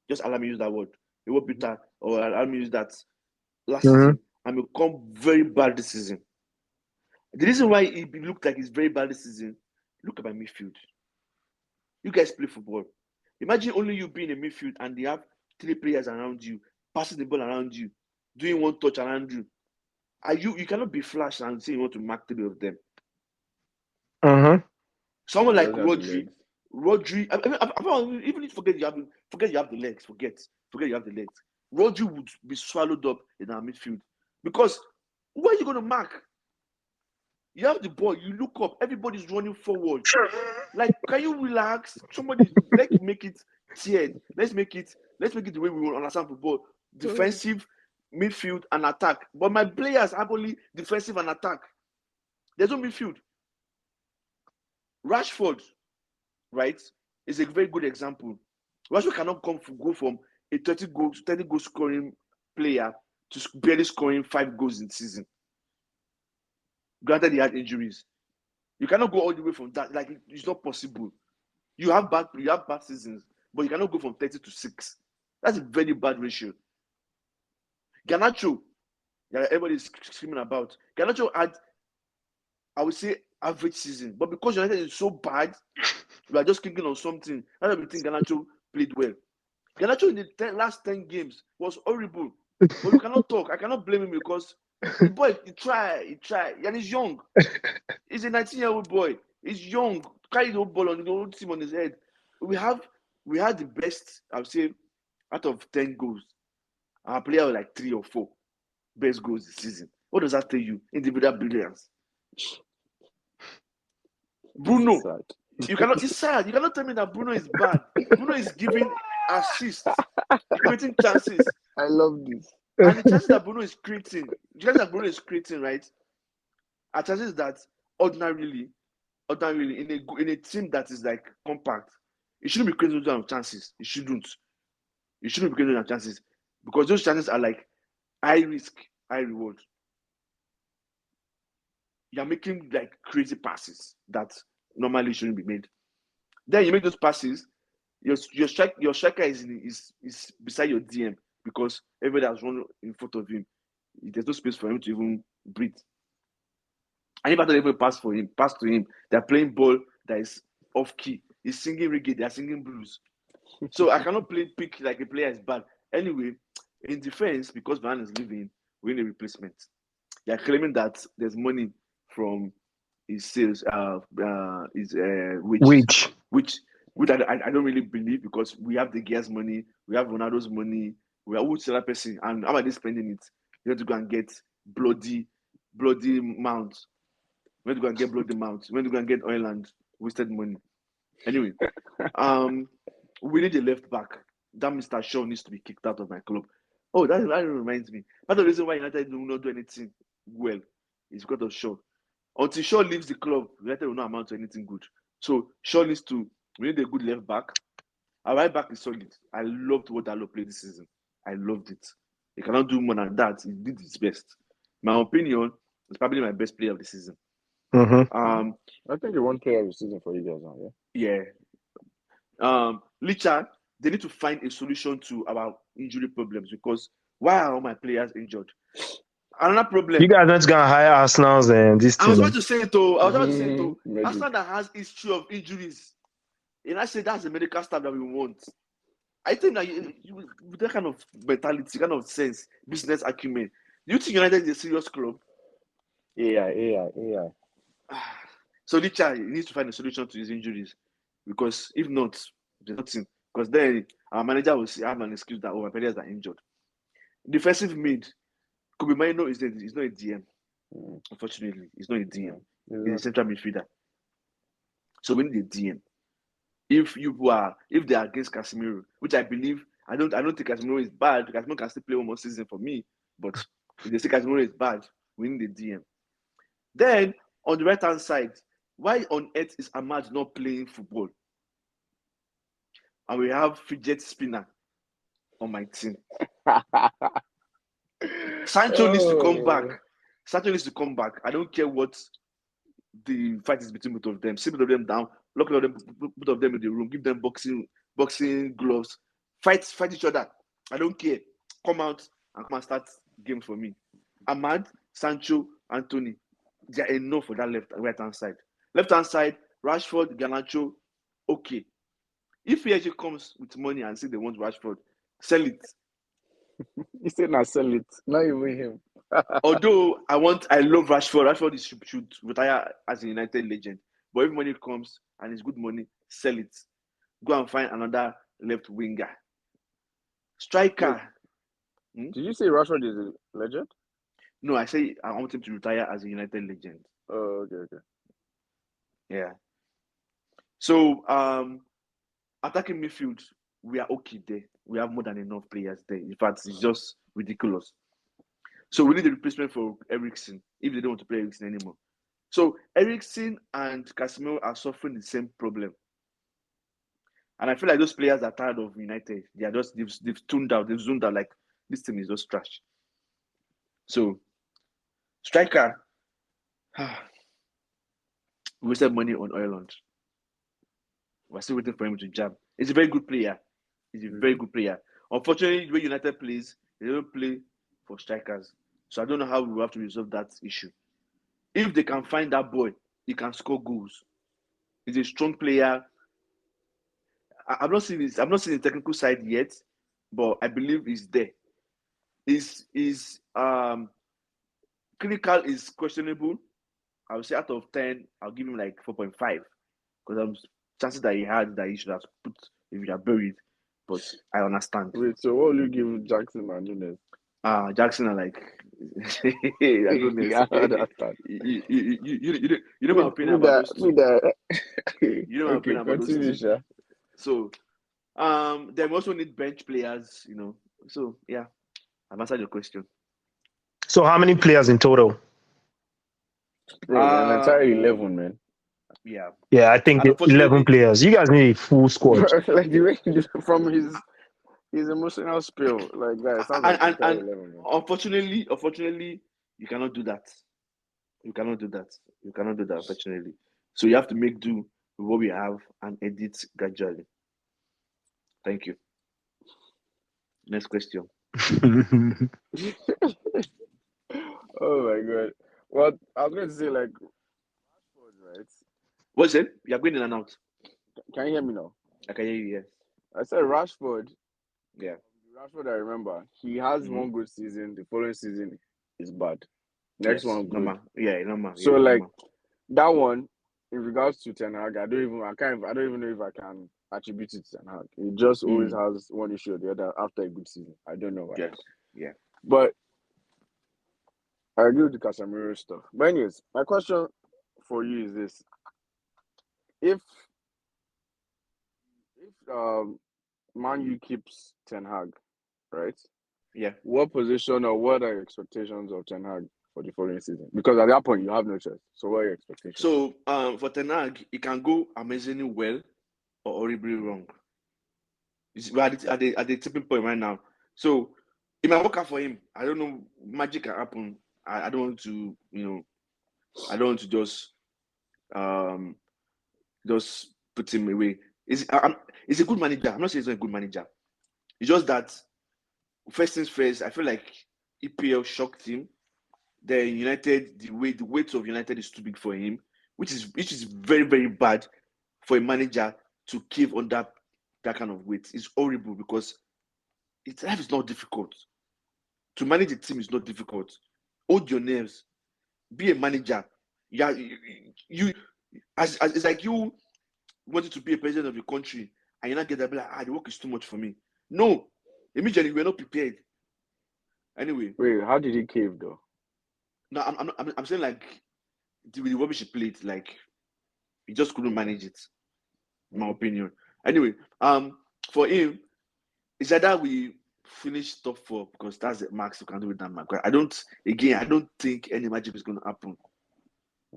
just allow me use that word, a world beater, or allow me use that last season, and become very bad this season. The reason why it looked like it's very bad this season, look at my midfield. You guys play football. Imagine only you being in midfield and they have 3 players around you, passing the ball around you, doing one touch around you. You cannot be flash and say you want to mark 3 of them. Someone like Rodri, even if forget you have the legs, forget you have the legs. Rodri would be swallowed up in our midfield because where are you going to mark? You have the ball, you look up, everybody's running forward. Like, can you relax? Let's make it tiered. Let's make it the way we want to understand football. Defensive, midfield, and attack. But my players have only defensive and attack. There's no midfield. Rashford, right, is a very good example. Rashford cannot go from a 30 goal scoring player to barely scoring 5 goals in the season. Granted, he had injuries. You cannot go all the way from that. Like, it's not possible. You have bad seasons, but you cannot go from 30 to 6. That's a very bad ratio. Garnacho, everybody's screaming about. Garnacho had, I would say, average season. But because United is so bad, we are just clicking on something. I don't think Garnacho played well. Garnacho in the last 10 games was horrible. But we cannot talk. I cannot blame him because the boy, he tried. And he's young. He's a 19-year-old boy. He's young. Carry the whole ball on the whole team on his head. We had the best, I would say, out of 10 goals. Our player was like 3 or 4 best goals this season. What does that tell you? Individual brilliance. Bruno, it's sad. You cannot tell me that Bruno is bad. Bruno is giving assists, creating chances. I love this. And the chances that Bruno is creating, right, are chances that ordinarily in a team that is like compact, it shouldn't be creating those chances. It shouldn't be creating those chances because those chances are like high risk, high reward. You're making like crazy passes that normally shouldn't be made. Then you make those passes, your striker is beside your DM because everybody has run in front of him. There's no space for him to even breathe. And if I don't even pass to him, they're playing ball that is off key. He's singing reggae, they're singing blues. So I cannot pick like a player is bad. Anyway, in defense, because Van is leaving, we need a replacement. They're claiming that there's money from his sales, his wage. Which I don't really believe because we have the Gears money, we have Ronaldo's money, we are which other person, and how are they spending it? You have to go and get bloody mounts. We have to go and get bloody mounts. We have to go and get oil and wasted money. Anyway, we need a left back. That Mr. Shaw needs to be kicked out of my club. Oh, that reminds me. Part of the reason why United will not do anything well is because of Shaw. Until Shaw leaves the club, United will not amount to anything good. So Shaw needs to. We need a good left back. Our right back is solid. I loved what Dalot played this season. I loved it. He cannot do more than that. He did his best. My opinion, is probably my best player of the season. Mm-hmm. I think the one player of the season for you guys now, yeah. Licha, they need to find a solution to our injury problems because why are all my players injured? Another problem. You guys are not gonna hire Arsenal's and this team. I was about to say it though. Arsenal that has history of injuries. And I say that's the medical staff that we want. I think that with that kind of mentality, kind of sense, business acumen, do you think United is a serious club? Yeah. So Licha needs to find a solution to his injuries because if not, there's nothing. Because then our manager will have an excuse that my players are injured. Defensive mid, Kobe Maino is not a DM. Unfortunately, he's not a DM. He's a central midfielder. So we need a DM. If they are against Casemiro, which I believe, I don't think Casemiro is bad. Casemiro can still play one more season for me. But if they say Casemiro is bad, we need a DM. Then on the right hand side, why on earth is Ahmad not playing football? And we have fidget spinner on my team. Sancho needs to come back. I don't care what the fight is between both of them. Sit both of them down, lock both of them in the room, give them boxing gloves, fight each other. I don't care. Come out and start games for me. Ahmad, Sancho, Anthony, they are enough for that right hand side. Left hand side, Rashford, Garnacho, okay. If PSG comes with money and say they want Rashford, sell it. You said not sell it, not even him. Although I love Rashford. Rashford should retire as a United legend. But if money comes and it's good money, sell it. Go and find another left winger. Striker. Did you say Rashford is a legend? No, I say I want him to retire as a United legend. Oh, okay. Yeah. So attacking midfield, we are okay there. We have more than enough players there. In fact, it's just ridiculous. So we need a replacement for Eriksen if they don't want to play Eriksen anymore. So Eriksen and Casemiro are suffering the same problem. And I feel like those players are tired of United. They are just they've tuned out, they've zoomed out like this team is just trash. So, striker, we wasted money on Ireland. We're still waiting for him to jam. He's a very good player. He's a very good player. Unfortunately, the way United plays, they don't play for strikers. So I don't know how we will have to resolve that issue. If they can find that boy, he can score goals. He's a strong player. I'm not seeing the technical side yet, but I believe he's there. His clinical is questionable. I would say out of 10, I'll give him like 4.5 because I'm chances that he had that he should have put if he had buried. But I understand. Wait, so what will you give Jackson and Nunes? Jackson are like I don't know. Yeah, I understand. You know my opinion about those two. You know my opinion about those two. So they also need bench players, you know. So yeah, I've answered your question. So how many players in total? Bro, an entire 11, man. Yeah. Yeah, I think 11 players. You guys need a full squad. Like the way from his emotional spill, like that. Sounds like and 11, man. Unfortunately, you cannot do that. You cannot do that. Unfortunately. So you have to make do with what we have and edit gradually. Thank you. Next question. Oh my god. Well, I was going to say like Rashford, right? What's it? You're going in and out. Can you hear me now? I can hear you, yes. I said Rashford. Yeah. Rashford, I remember. He has one good season. The following season is bad. Next one, good. Normal. Yeah, normal. So yeah, like normal. that one, in regards to Ten Hag, I don't even know if I can attribute it to Ten Hag. He just always has one issue or the other after a good season. I don't know why. Yes. Yeah. But I agree with the Casemiro stuff. But anyways, my question for you is this: If Man U keeps Ten Hag, right? Yeah. What position or what are your expectations of Ten Hag for the following season? Because at that point you have no choice. So what are your expectations? So for Ten Hag, it can go amazingly well or horribly wrong. We're at the tipping point right now. So it might work out for him. I don't know. Magic can happen. I don't want to, I don't want to just put him away. He's a good manager. I'm not saying he's not a good manager. It's just that first things first, I feel like EPL shocked him. Then United, the weight of United is too big for him, which is very, very bad for a manager to cave on that kind of weight. It's horrible because life is not difficult. To manage a team is not difficult. Hold your nerves. Be a manager. Yeah, you as it's like you wanted to be a president of your country and you're not get that, be like, the work is too much for me. No, immediately we're not prepared. Anyway. Wait, how did he cave though? No, I'm saying like the rubbish he played, like he just couldn't manage it, in my opinion. Anyway, for him, it's either we finish top 4 because that's the max you can do with that mark. I don't think any magic is going to happen.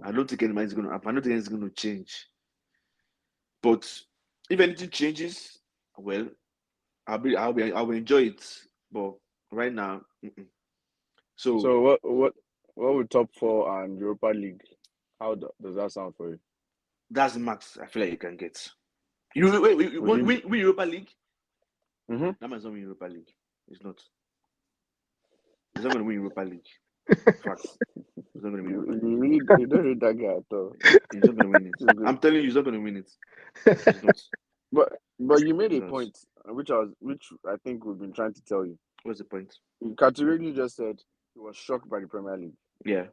I don't think anything is going to happen. I don't think anything's going to change. But if anything changes, well, I'll enjoy it. But right now, So what would top 4 and Europa League? How does that sound for you? That's the max I feel like you can get. You win Europa League? Mm-hmm. That man's not win Europa League. It's not. He's not going to win Europa League. Facts. He's not going to win Europa League. You don't read that guy at all. He's not going to win it. I'm telling you, he's not going to win it. He's not. But you made a point, which I think we've been trying to tell you. What's the point? You categorically just said he was shocked by the Premier League. Yeah.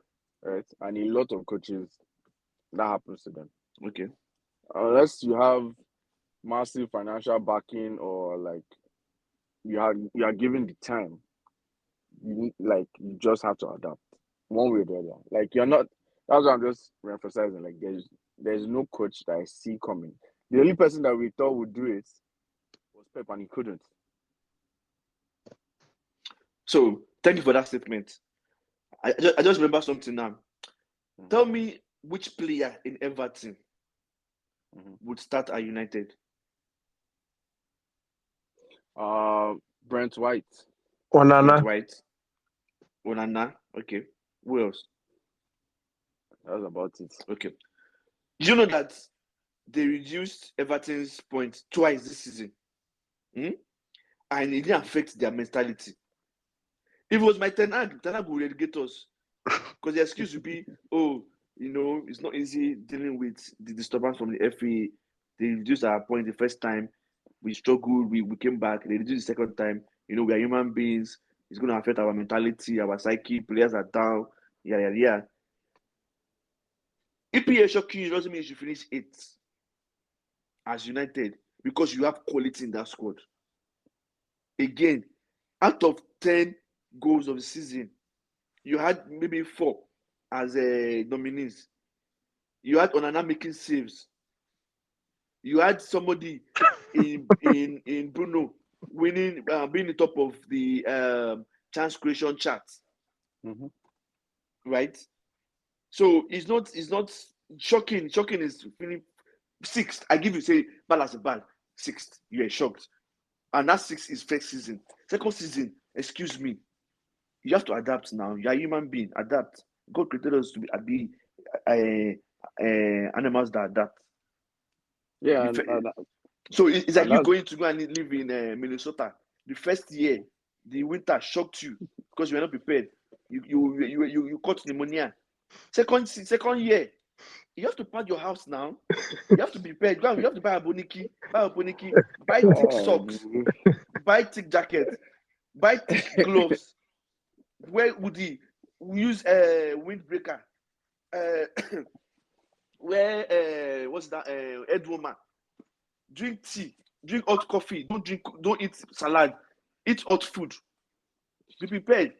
Right? And a lot of coaches, that happens to them. Okay. Unless you have massive financial backing or like you are given the time, you just have to adapt one way or the other. Like you're not. That's what I'm just emphasizing. Like there's no coach that I see coming. The only person that we thought would do it was Pep, and he couldn't. So thank you for that statement. I just remember something now. Mm-hmm. Tell me which player in Everton would start at United. Brent White. Onana. Brent White. Onana. Okay. Who else? That's about it. Okay. Did you know that they reduced Everton's points twice this season? And it didn't affect their mentality. If it was my Ten Hag would relegate us. Because the excuse would be, it's not easy dealing with the disturbance from the FA. They reduced our point the first time. We struggled. We came back. They reduced the second time. We are human beings. It's going to affect our mentality, our psyche. Players are down. Yeah. EPL shocking doesn't mean you should finish 8th as United because you have quality in that squad. Again, out of 10 goals of the season, you had maybe 4 as nominees. You had Onana making saves. You had somebody in Bruno winning, being the top of the chance creation chart, right? So it's not shocking. Shocking is feeling 6th. I give you say bad as a bad 6th. You're shocked, and that 6th is first season. Second season, excuse me, you have to adapt now. You're a human being. Adapt. God created us to be animals that adapt. Yeah. So it's like you going to go and live in Minnesota. The first year, the winter shocked you because you were not prepared. You caught pneumonia. Second year, you have to pack your house now. You have to be prepared. You have to buy a boniki, buy thick socks, buy thick jackets, buy thick gloves. Wear hoodie, use windbreaker. Wear what's that? Head warmer. Drink tea, drink hot coffee. Don't eat salad. Eat hot food. Be prepared.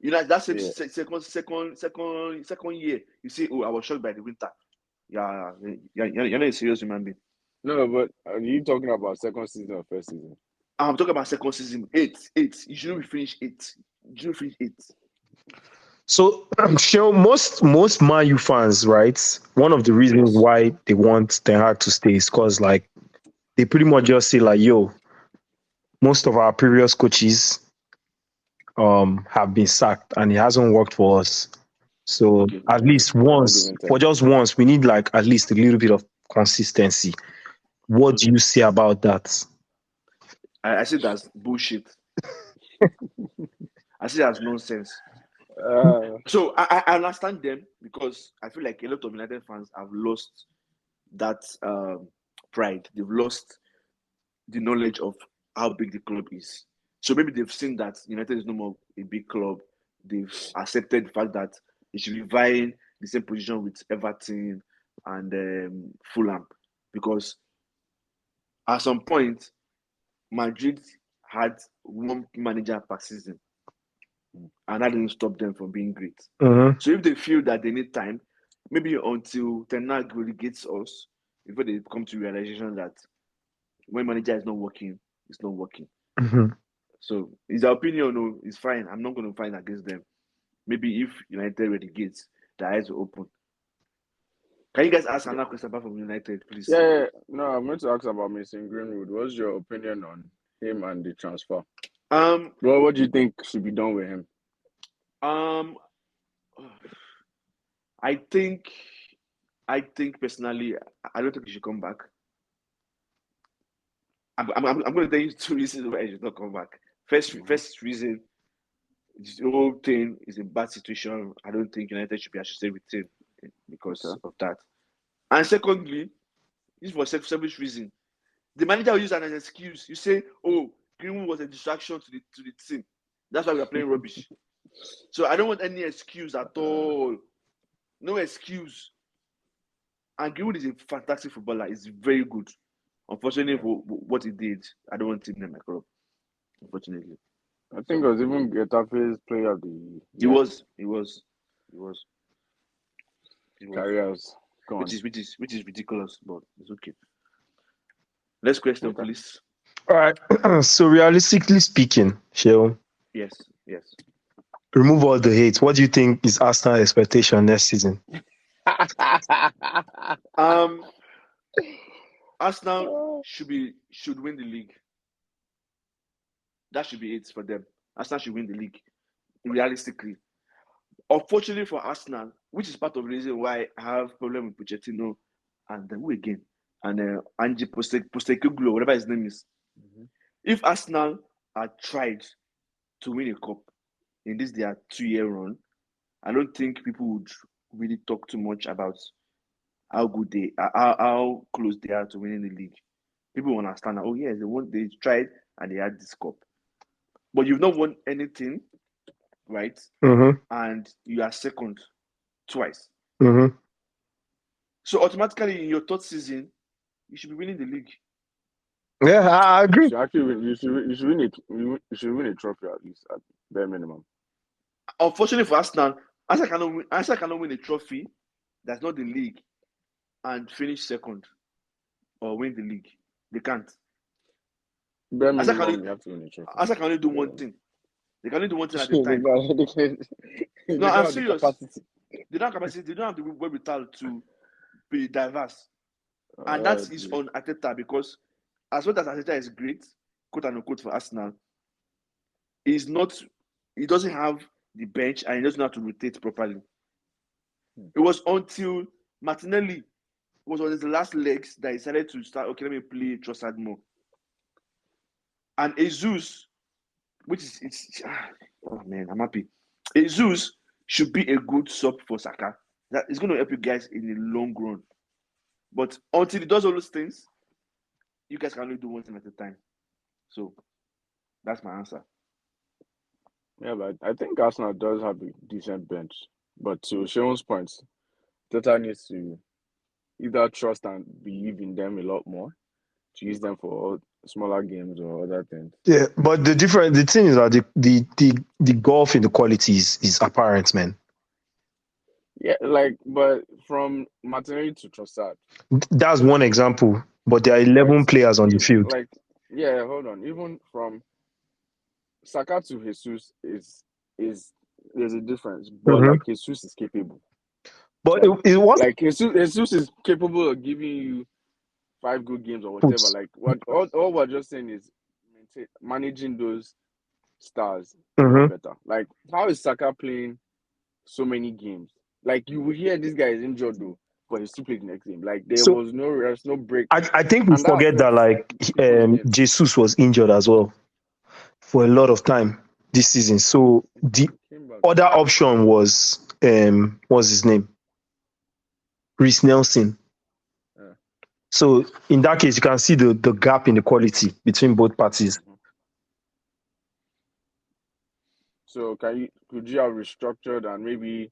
That same second year, you say, "Oh, I was shocked by the winter." Yeah, you're not a serious human being. No, but are you talking about second season or first season? I'm talking about second season. 8th. You shouldn't be finished 8th. You shouldn't finish 8th. So I'm sure most Man U fans, right? One of the reasons why they want Ten Hag to stay is because they pretty much just say yo, most of our previous coaches have been sacked and it hasn't worked for us. So at least once, for just once, we need at least a little bit of consistency. What do you say about that? I say that's bullshit. I say that's nonsense. So I understand them because I feel like a lot of United fans have lost that pride. They've lost the knowledge of how big the club is. So maybe they've seen that United is no more a big club. They've accepted the fact that they should be vying the same position with Everton and Fulham, because at some point Madrid had one manager per season, and that didn't stop them from being great. So if they feel that they need time, maybe until Ten Hag relegates us, before they come to realization that when manager is not working, it's not working. So his opinion is fine. I'm not going to fight against them. Maybe if United relegates, the eyes will open. Can you guys ask another question apart from United, please? Yeah. No, I'm going to ask about Mason Greenwood. What's your opinion on him and the transfer? What do you think should be done with him? I think personally, I don't think he should come back. I'm going to tell you 2 reasons why he should not come back. First reason, the whole thing is a bad situation. I don't think United should be associated with him because of that. And secondly, this was selfish reason. The manager will use that as an excuse. You say, "Oh, Greenwood was a distraction to the team. That's why we are playing rubbish." So I don't want any excuse at all. No excuse. And Greenwood is a fantastic footballer. He's very good. Unfortunately, for what he did, I don't want him in my club. Unfortunately, I think it was even Getafe's player of the year. He was. Carriers gone. Which is ridiculous, but it's okay. Next question, please. All right. So realistically speaking, Sheo. Yes. Remove all the hate. What do you think is Arsenal's expectation next season? Arsenal should win the league. That should be it for them. Arsenal should win the league. realistically. Unfortunately for Arsenal, which is part of the reason why I have problem with Pochettino and who again? And Ange Postecoglou, whatever his name is. Mm-hmm. If Arsenal had tried to win a cup in this their 2-year run, I don't think people would really talk too much about how good how close they are to winning the league. People will understand that, oh yes, they tried and they had this cup. But you've not won anything, right? Mm-hmm. And you are second twice. Mm-hmm. So automatically in your third season, you should be winning the league. Yeah, I agree. You should win a trophy at least at bare minimum. Unfortunately for Arsenal, Arsenal cannot win a trophy that's not the league and finish second or win the league. They can't. Bare minimum, you have to win a trophy. Arsenal can only do one thing. They can only do one thing at a time. No, I'm serious. They don't have capacity. They don't have the wherewithal to be diverse. And that is on Arteta, because as well as Arteta is great, quote unquote, for Arsenal, he doesn't have the bench and he doesn't know how to rotate properly. It was until Martinelli was on his last legs that he decided to start, okay, let me play Trossard more. And Jesus, oh man, I'm happy. Jesus should be a good sub for Saka. That is going to help you guys in the long run. But until he does all those things, you guys can only do one thing at a time. So that's my answer. Yeah, but I think Arsenal does have a decent bench. But to Sean's points, Tata needs to either trust and believe in them a lot more, to use them for smaller games or other things. Yeah, but the thing is that the gulf in the qualities is apparent, man. Yeah, but from Martinelli to Trossard. That's one example, but there are 11 players on the field. Hold on. Even from Saka to Jesus is there's a difference, but Jesus is capable. But it was Jesus is capable of giving you 5 good games or whatever. All we're just saying is managing those stars better. Like, how is Saka playing so many games? Like, you will hear this guy is injured though, but he still played the next game. Like, there's no break. I think we forget that Jesus was injured as well for a lot of time this season. So the other option was what's his name? Reece Nelson. Yeah. So in that case, you can see the gap in the quality between both parties. So could you have restructured and maybe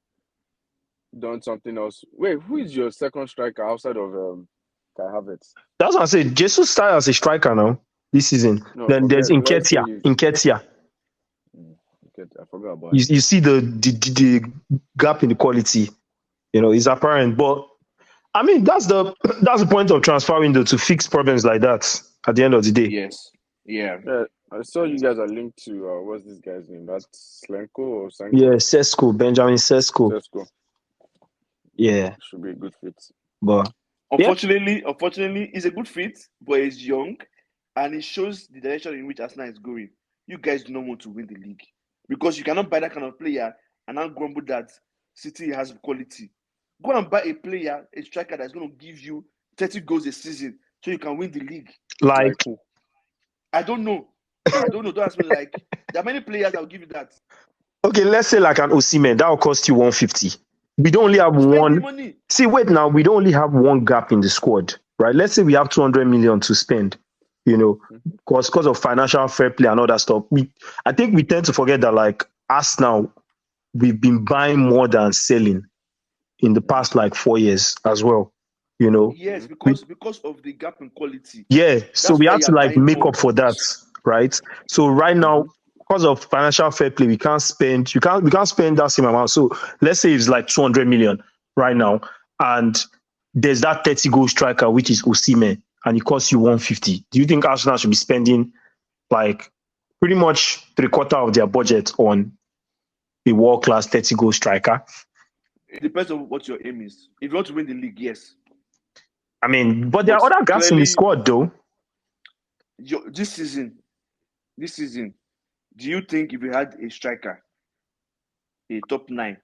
done something else? Wait, who is your second striker outside of Kai Havertz? That's what I said. Jesus started as a striker now this season. No, then there's Nketiah. I forgot about it. You see the gap in the quality, is apparent. But I mean, that's the point of transfer window, to fix problems like that at the end of the day. Yes. Yeah. I saw you guys are linked to what's this guy's name? That's Slenko or Sanko? Yeah, Sesko, Benjamin Sesko. Yeah. Should be a good fit. But unfortunately, he's a good fit, but he's young and it shows the direction in which Arsenal is going. You guys do not want to win the league, because you cannot buy that kind of player and now grumble that City has quality. Go and buy a player, a striker that's going to give you 30 goals a season so you can win the league. Like I don't know. Don't ask me. Like, there are many players that will give you that. Okay, let's say like an Osimhen, that will cost you 150. We don't only have one. See, wait now, we don't only have one gap in the squad, right? Let's say we have 200 million to spend, because of financial fair play and all that stuff. I think we tend to forget that, like, Arsenal, we've been buying more than selling in the past 4 years as well. Yes, because of the gap in quality. Yeah, so we have to make up for that, right? So right now, because of financial fair play, we can't spend that same amount. So let's say it's like 200 million right now, and there's that 30 goal striker, which is Osimhen, and it costs you 150. Do you think Arsenal should be spending pretty much 3/4 of their budget on a world-class 30 goal striker? It depends on what your aim is. If you want to win the league, yes. I mean, but there are other gaps in the squad, though. This season, do you think if you had a striker a top 9.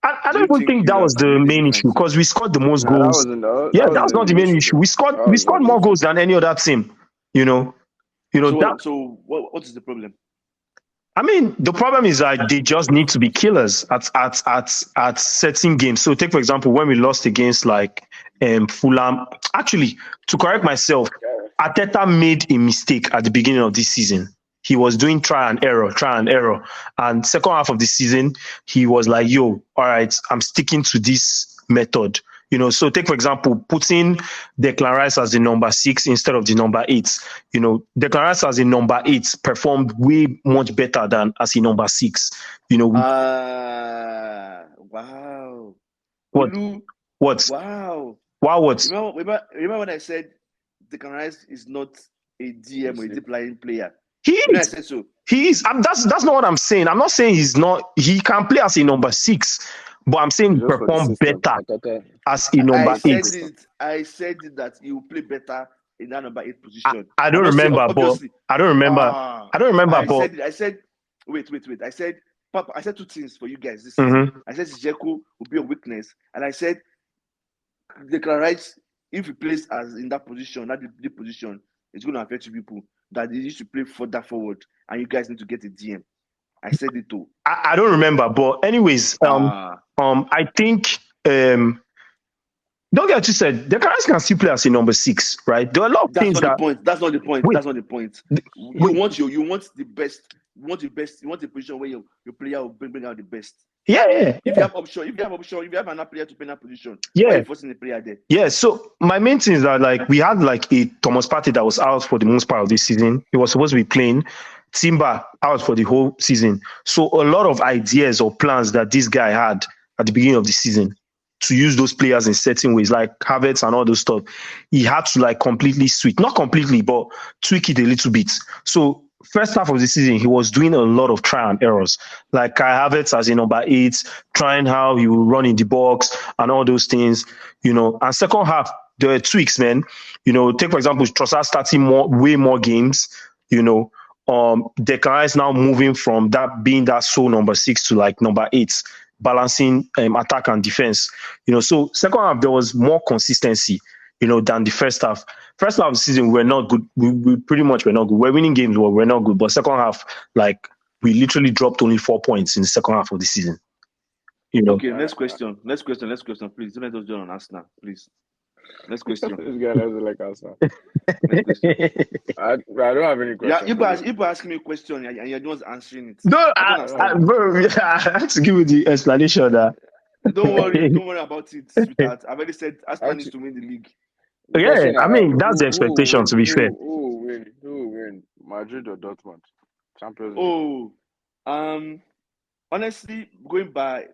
I don't even think that was the main issue because we scored the most goals. That was not the main issue. We scored more goals than any other team. So what is the problem? I mean, the problem is that they just need to be killers at certain games. So take, for example, when we lost against like Fulham. Actually, to correct myself, Arteta made a mistake at the beginning of this season. He was doing try and error. And second half of the season, he was like, yo, all right, I'm sticking to this method. So take, for example, putting Declan Rice as the number 6 instead of the number 8. Declan Rice as a number 8 performed way much better than as a number 6. Wow. What? What? Wow. Wow, what? Remember when I said Declan Rice is not a DM or a deep lying player? He is. I said so. He is. That's not what I'm saying. I'm not saying he's not. He can play as a number 6, but I'm saying he perform better as a number 8. I said that he will play better in that number 8 position. I don't remember, but I don't remember. I said, wait. I said, Papa, I said 2 things for you guys this season. I said Dzeko will be a weakness, and I said Declan Rice, if he plays as in that position, that deep position, it's going to affect you people that they used to play further forward, and you guys need to get a DM. I said it too. I don't remember, but anyways, I think don't get what you said. The guys can still play as a number 6, right? There are a lot of things That's not the point. That's not the point. You want the best. You want the position where your player will bring out the best. Yeah. If you have option, if you have another player to play in that position, why are you forcing the player there? Yeah. So my main thing is that like we had like a Thomas Partey that was out for the most part of this season. He was supposed to be playing. Timber out for the whole season. So a lot of ideas or plans that this guy had at the beginning of the season to use those players in certain ways, like Havertz and all those stuff, he had to like completely switch, not completely, but tweak it a little bit. So first half of the season, he was doing a lot of try and errors, like Kai Havertz as a number 8, trying how he will run in the box and all those things, And second half, there were tweaks, man. Take for example, Trossard starting way more games, Declan Rice now moving from that being that sole number 6 to like number 8, balancing attack and defense. So second half there was more consistency, than the first half. First half of the season we were not good. We pretty much were not good. We're winning games, but we're not good. But second half, like we literally dropped only 4 points in the second half of the season. Okay, next question, please. Don't let us join on Arsenal, please. Next question. This guy doesn't like Arsenal. I don't have any questions. Yeah, you asking me a question and you're the ones answering it. No, I had to give you the explanation. Don't worry about it, sweetheart. I've already said Arsenal needs to win the league. Yeah, I mean that's the expectation. To be fair, who will win? Madrid or Dortmund? Champions League. Honestly, going by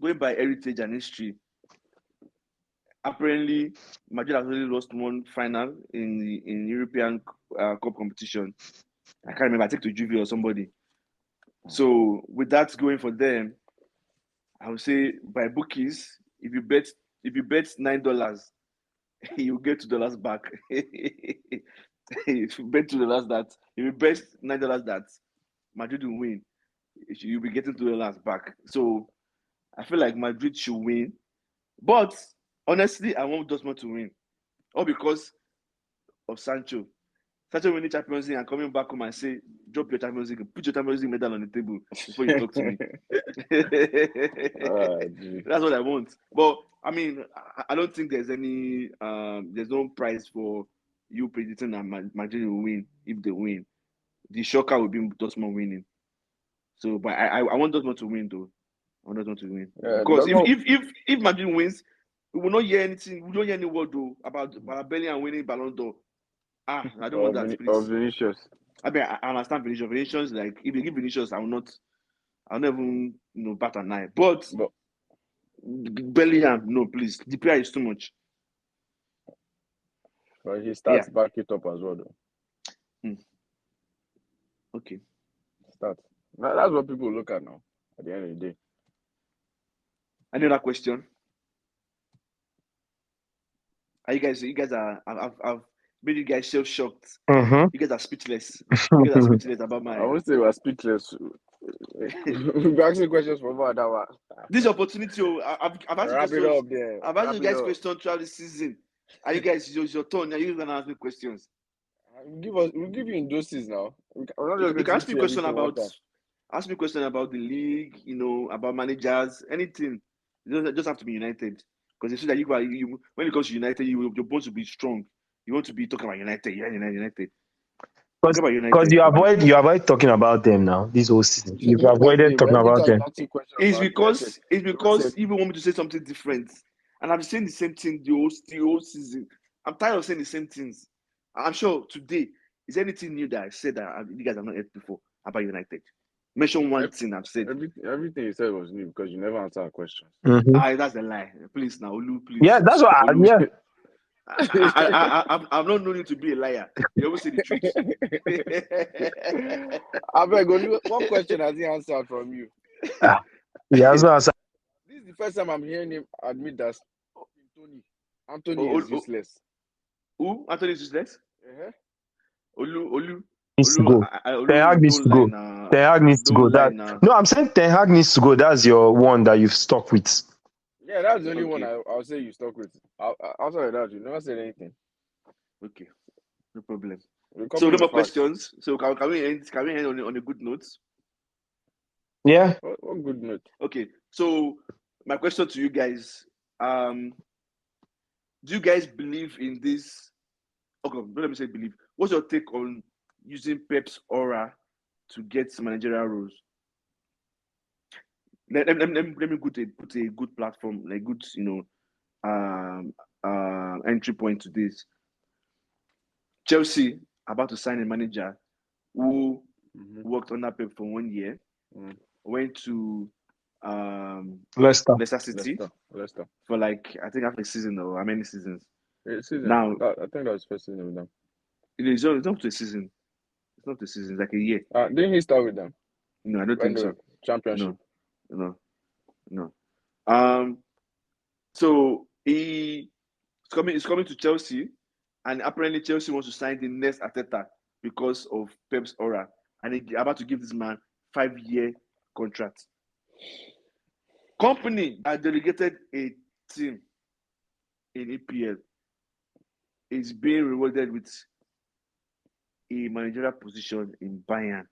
heritage and history, apparently Madrid has only lost one final in European Cup competition. I can't remember. I think to Juve or somebody. So with that going for them, I would say by bookies, if you bet $9, you get $2 back. If you bet $2 that if you bet $9 that Madrid will win, you'll be getting $2 back. So I feel like Madrid should win, but honestly, I want Dortmund to win, all because of Sancho. Sancho winning Champions League and coming back home and say, drop your Champions League, put your Champions League medal on the table before you talk to me. That's what I want. But I mean, I don't think there's no prize for you predicting that Madrid will win if they win. The shocker will be Dortmund winning. So, but I want Dortmund to win though. I want Dortmund to win. Because if Madrid wins, we will not hear anything. We don't hear any word though about Bellingham winning Ballon d'Or. I don't want that. Please. Of Vinicius. I mean, I understand Vinicius. Vinicius, like if they give Vinicius, I'll never bat an eye. But Bellingham, no, please. The player is too much. Well, he starts back it up as well though. Okay. Start. That's what people look at now. At the end of the day. Any other question? Are you guys made you guys so shocked. Mm-hmm. You guys are speechless. You guys are speechless about my. I won't say we're speechless. We're asking questions from that one. This opportunity, I've asked Wrap it questions. up there. I've asked you guys questions throughout the season. Are you guys your turn? Now you're gonna ask me questions. We'll give you in doses now. We're not just You can ask me a question about the league, about managers, anything. You don't just have to be United. Because you see that you when it comes to United, you're supposed to be strong. You want to be talking about United, United. Because you avoid talking about them now. This whole season, you've avoided talking about them. It's because you want me to say something different, and I've been saying the same thing the whole season. I'm tired of saying the same things. I'm sure today is anything new that I said that you guys have not heard before about United. Mention one thing I've said. Everything you said was new because you never answered questions. Mm-hmm. That's a lie. Please now, Olu, please. Yeah, that's what. Yeah. I'm not known to be a liar. You always say the truth. I beg, one question has he answered from you? Yeah, so answered. This is the first time I'm hearing him admit that Anthony is useless. Who? Anthony is useless? Olu needs to go. Ten Hag needs to go. Ten Hag needs to go. No, I'm saying Ten Hag needs to go. That's your one that you've stuck with. Yeah, that's the only one I'll say you stuck with. Outside of that, you never said anything. Okay, no problem. So no more questions. So can we end on a good note? Yeah. What good note? Okay. So my question to you guys, do you guys believe in this? Okay, let me say believe. What's your take on using Pep's aura to get managerial roles? Let me put a good platform, like good, entry point to this. Chelsea about to sign a manager who worked under Pep for 1 year, went to Leicester City for like I think half a season or how many seasons? Now I think that was first season with them. It's not to a season. It's not a season. It's like a year. Didn't he start with them? No, I don't think so. Championship. No. So he's coming to Chelsea, and apparently Chelsea wants to sign the next Arteta because of Pep's aura, and he's about to give this man 5-year contract. Company that delegated a team in EPL is being rewarded with a managerial position in Bayern.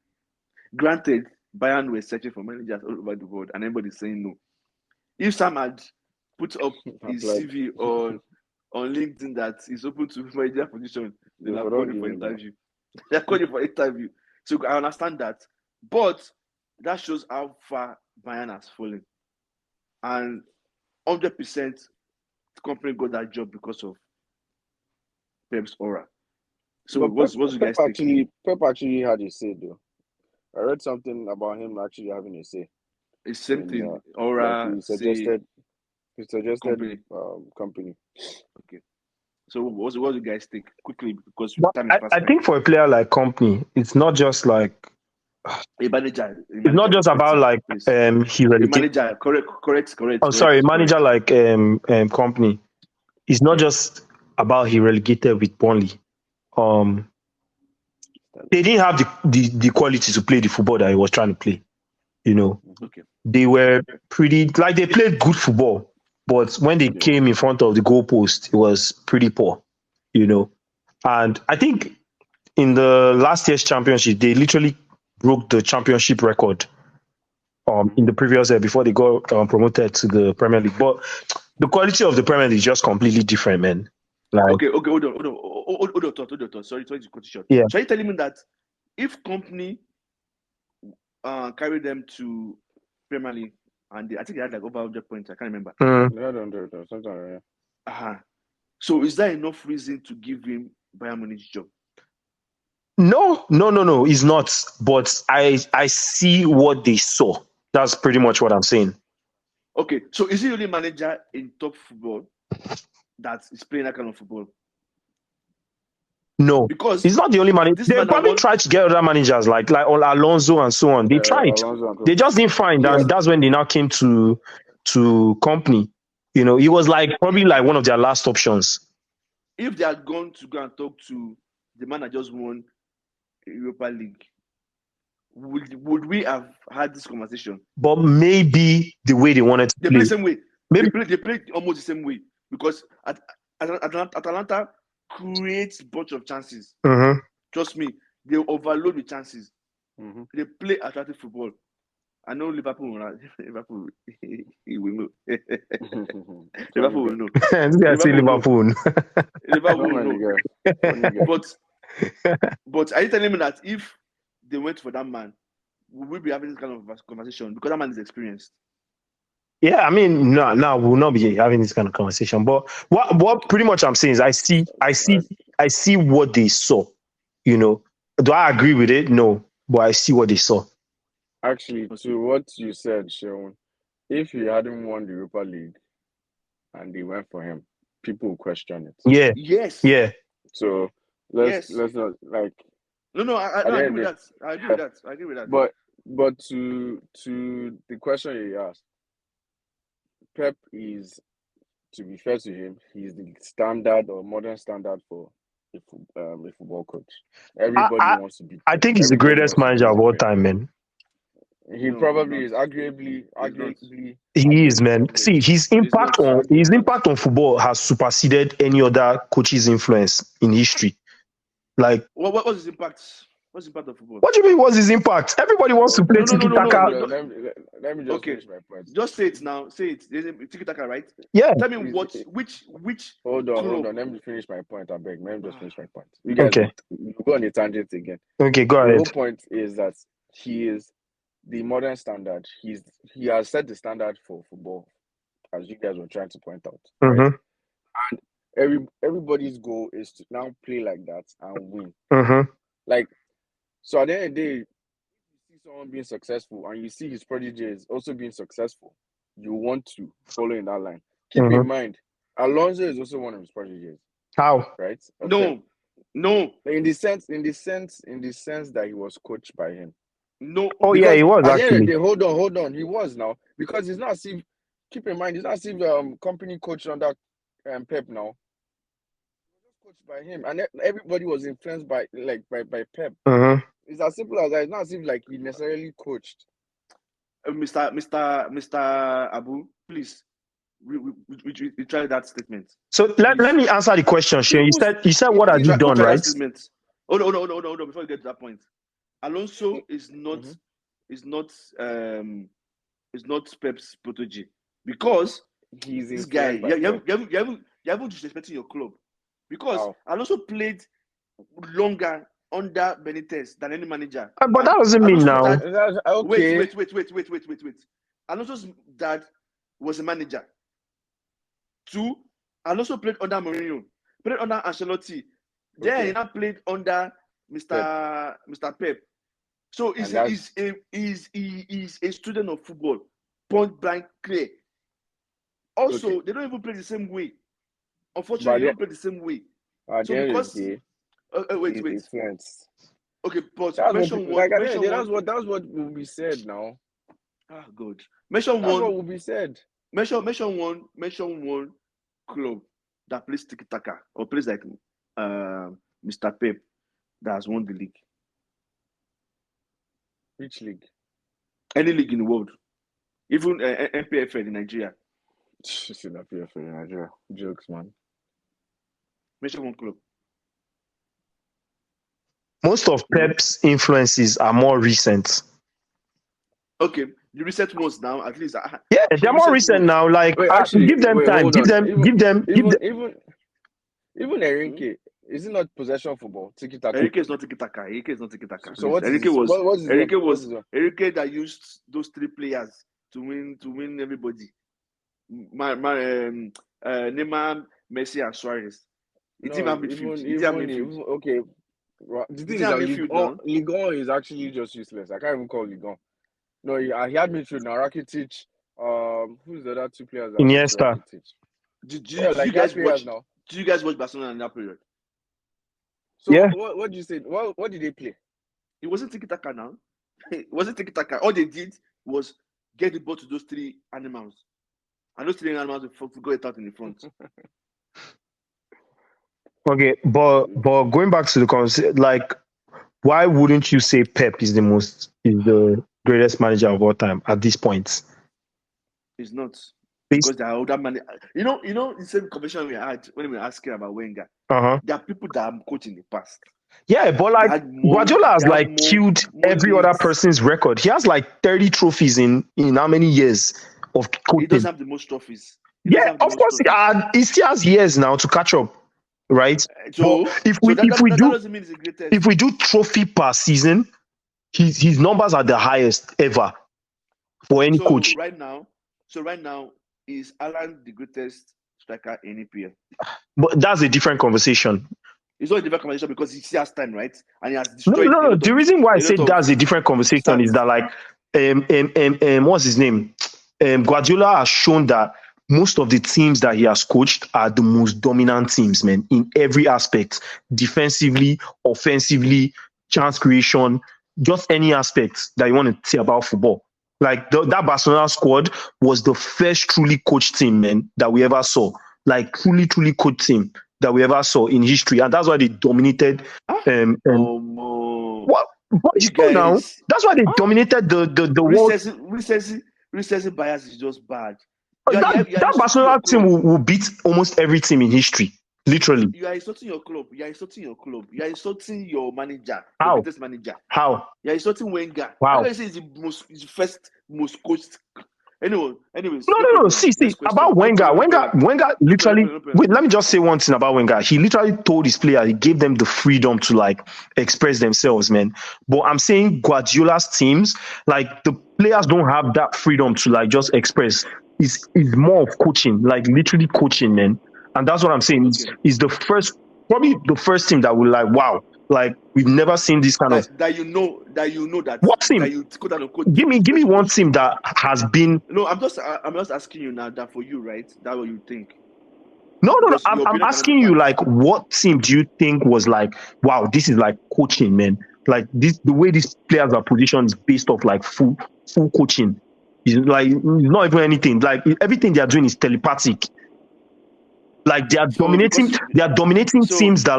Granted, Bayern were searching for managers all over the world, and everybody's saying no. If Sam had put up his CV on LinkedIn that he's open to managerial position, they'll have called him for interview. They'll call you for interview. So I understand that. But that shows how far Bayern has fallen. And 100% the company got that job because of Pep's aura. So what's you guys think? Pep actually had a say though. I read something about him actually having a say. It's same thing. Aura. He suggested company. Okay. So what do you guys think quickly because I think for a player like company, it's not just like a manager. It's not just about like he relegated. Manager, correct. Oh, sorry, manager like company. It's not just about he relegated with Burnley. They didn't have the quality to play the football that he was trying to play. Okay. They were pretty like they played good football, but when they came in front of the goalpost, it was pretty poor. And I think in the last year's championship, they literally broke the championship record in the previous year before they got promoted to the Premier League. But the quality of the Premier League is just completely different, man. Like, okay, hold on. Sorry to cut you short. Yeah. So are you telling me that if company carried them to Premier League and I think they had like over 100 points, I can't remember. They had 100 or something like that. So is there enough reason to give him Bayern Munich's job? No, it's not. But I see what they saw. That's pretty much what I'm saying. Okay, so is he the only manager in top football that is playing that kind of football? No, because he's not the only manager. They probably tried to get other managers like Alonso and so on. They tried. They just didn't find, and that's when they now came to company. He was like probably like one of their last options. if they had gone to go and talk to the man that just won Europa League, would we have had this conversation? But maybe the way they wanted to play the same way. Maybe they play almost the same way because Atalanta creates a bunch of chances. Trust me, they overload the chances. They play attractive football. I know Liverpool will know. Liverpool will know. Liverpool will know. But are you telling me that if they went for that man, would we be having this kind of conversation? Because that man is experienced. Yeah, I mean, no, we'll not be having this kind of conversation. But what pretty much I'm saying is I see what they saw. You know, do I agree with it? No, but I see what they saw. Actually, to what you said, Sean, if he hadn't won the Europa League and they went for him, people will question it. Yeah. Yes. Yeah. So let's not like. No, I agree with that. I agree with that. But to the question you asked, Pep is, to be fair to him, he's the standard or modern standard for a football coach. Everybody wants to be. I think he's the greatest manager of all time, man. He probably is. Arguably, he is, man. See, his impact on football has superseded any other coach's influence in history. Like, what was his impact? What's the impact of football? What do you mean? What's his impact? Everybody wants to play tiki-taka. Let me just finish my point. Just say it now. Say it. There's tiki-taka, right? Yeah. Tell me which. Hold on. Let me finish my point. I beg. Let me just finish my point. You guys go on a tangent again. Okay, go ahead. The whole point is that he is the modern standard. He has set the standard for football, as you guys were trying to point out. Right? And everybody's goal is to now play like that and win. Like. So at the end of the day, you see someone being successful and you see his prodigies also being successful, you want to follow in that line. Keep in mind, Alonso is also one of his prodigies. How? Right? Okay. No. In the sense that he was coached by him. No. Oh yeah, he was actually. Hold on. He was now because it's not as if. Keep in mind, it's not as if company coach under Pep now. Coached by him, and everybody was influenced by Pep. It's as simple as that. It's not as if like he necessarily coached. Mr. Abu, please, we try that statement. So let me answer the question, Shane. You said what have you done, right? Oh no. Before you get to that point, Alonso is not Pep's protege because he's this guy. You haven't disrespected your club. Because Alonso played longer under Benitez than any manager. But that doesn't mean now. Okay. Wait. Alonso's dad was a manager. 2, Alonso played under Mourinho, played under Ancelotti. Then he now played under Mr. Pep. So he's a student of football. Point blank clear. Also, they don't even play the same way. Unfortunately, they don't play the same way. So because wait. Okay, but mention one. That's what will be said now. Ah, good. Mention one. That's what will be said. Mention one club that plays tiki-taka or plays like Mr. Pep that has won the league. Which league? Any league in the world, even NPFL in Nigeria. NPFL in Nigeria. Jokes, man. Mention one club. Most of Pep's influences are more recent. Okay, the recent ones now, at least. Yeah, they're more recent now. Like, actually, give them time. Give them. Even Adenaike, is it not possession football? Tiki-taka. Adenaike is not tiki-taka. Adenaike is not tiki-taka. So what Adenaike was Adenaike that used those 3 players to win everybody. Neymar, Messi, and Suarez. It didn't have midfield. Okay. The thing is that Ligue 1 is actually just useless. I can't even call Ligue 1. No, he had midfield now. Rakitic. Who's the other 2 players? Iniesta. Did you guys watch Barcelona in that period? So yeah. What did you say? What did they play? It wasn't tiki-taka now. It wasn't tiki-taka. All they did was get the ball to those 3 animals. And those 3 animals will go it out in the front. Okay, but going back to the conversation, like, why wouldn't you say Pep is the greatest manager of all time at this point? It's not. Because there are older man. You know, the same conversation we had when we were asking about Wenger. There are people that have coached in the past. Yeah, but like Guardiola has like killed every other person's record. He has like 30 trophies in how many years of coaching? He doesn't have the most trophies. Yeah, of course he still has years now to catch up, right? So if we do trophy per season, his numbers are the highest ever for any coach. Right now, is Alan the greatest striker in EPL? But that's a different conversation. It's not a different conversation because he still has time, right? And he has destroyed. No. The reason why I say that's a different conversation is that, like, what's his name? Guardiola has shown that most of the teams that he has coached are the most dominant teams, man, in every aspect, defensively, offensively, chance creation, just any aspect that you want to say about football. Like that Barcelona squad was the first truly coached team, man, that we ever saw. Like truly coached team that we ever saw in history, and that's why they dominated. What? But you guys, now, that's why they dominated the world. Recency bias is just bad. That Barcelona team will beat almost every team in history. Literally. You are insulting your club. You are insulting your manager. How? Your biggest manager. How? You are insulting Wenger. Wow. I say he's the first most coached. Anyways. No. See. About Wenger. Wenger literally. Wait, let me just say one thing about Wenger. He literally told his players, he gave them the freedom to like express themselves, man. But I'm saying Guardiola's teams, like the players don't have that freedom to like just express. It's more of coaching, like literally coaching, man. And that's what I'm saying. Is probably the first team that will like, wow, like we've never seen this kind of that you know that what team? That you quote unquote, give me one team that has been. No, I'm just asking you now that for you, right? That's what you think. No. I'm asking you, like, what team do you think was like, wow, this is like coaching, man? Like this, the way these players are positioned is based off like full coaching. It's like not even anything. Like everything they are doing is telepathic. Like they are dominating teams that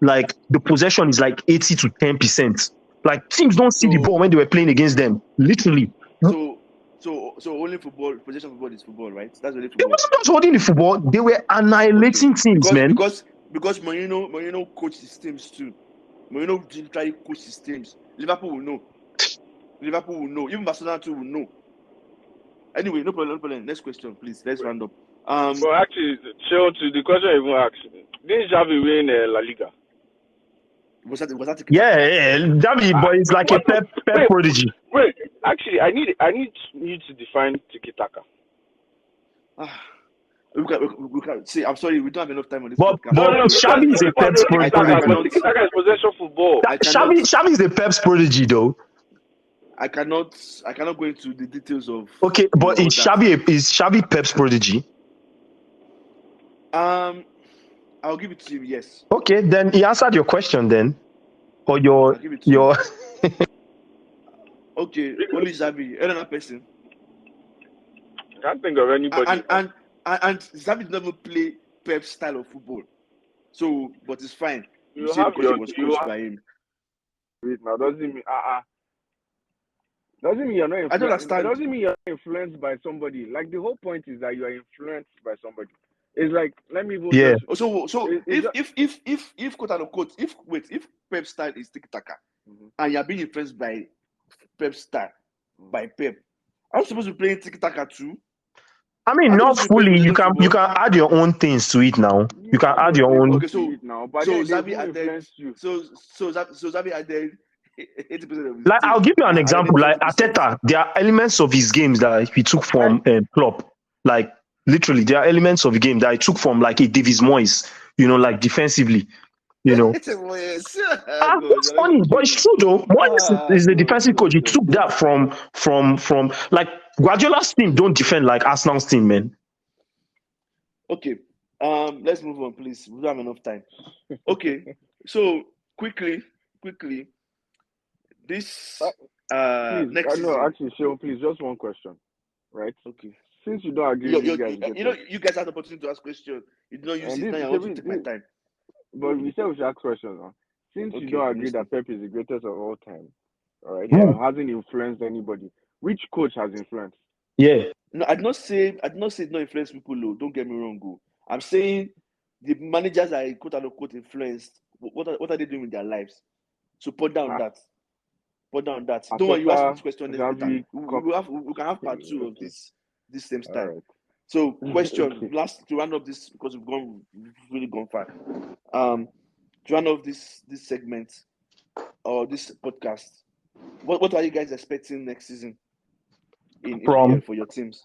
like the possession is like 80 to 10%. Like teams don't see the ball when they were playing against them. Literally. So only football, possession football is football, right? That's only football. They wasn't just holding the football, they were annihilating teams, man. Because Mourinho coached his teams too. Mourinho didn't try to coach his teams. Liverpool will know. Even Barcelona too will know. Anyway, no problem. Next question, please. Let's round up. Well, actually, so to the question I even asked, didn't Xavi win La Liga? Was that? Yeah, Xavi, but it's like a Pep prodigy. Wait, actually, I need you to define tiki-taka. We can see. I'm sorry, we don't have enough time on this. But Xavi is a Pep's prodigy. Tiki-taka is possession football. Xavi is a Pep's prodigy, though. I cannot go into the details of. Okay, but is Xavi Pep's prodigy? I'll give it to you. Yes. Okay, then he answered your question then, or your. Okay, only Xavi. Another person. I can't think of anybody. And Xavi never play Pep's style of football, so but it's fine. You say because he was coached by him. Wait, now doesn't mean Doesn't mean you're not influenced. I don't understand. It doesn't mean you're influenced by somebody. Like the whole point is that you are influenced by somebody. It's like, let me. So if quote unquote, if Pep's style is tiki-taka, and you're being influenced by Pep's style, by Pep, are you supposed to be playing tiki-taka too? I mean, not fully. You can add your own things to it now. You can add your own. Okay, so Xavi added. So Xavi added 80% of. Like, I'll give you an example. Like Arteta, there are elements of his games that he took from Klopp. Like literally, there are elements of the game that he took from like a Davis Moyes. You know, like defensively. You know, it's funny, but it's true though. Moyes is the defensive coach. He took that from like Guardiola's team don't defend like Arsenal's team, man. Okay, let's move on, please. We don't have enough time. Okay, so quickly, this next. Actually, Sean, please, just one question, right? Okay. Since you don't agree, you guys have the opportunity to ask questions. You don't use it now. I want to take my time. But we said we should ask questions. Huh? Since you don't agree that Pep is the greatest of all time, all right, hasn't influenced anybody. Which coach has influenced? Yeah. No, I'd not say it not influence people. Though. Don't get me wrong. Go. I'm saying the managers are quote unquote influenced. What are they doing with their lives? So put down that. Don't worry, you ask this question next time. We can have part 2 of this same time. Right. So question last to round up this because we've really gone far. To round up this segment or this podcast, what are you guys expecting next season in EPL for your teams?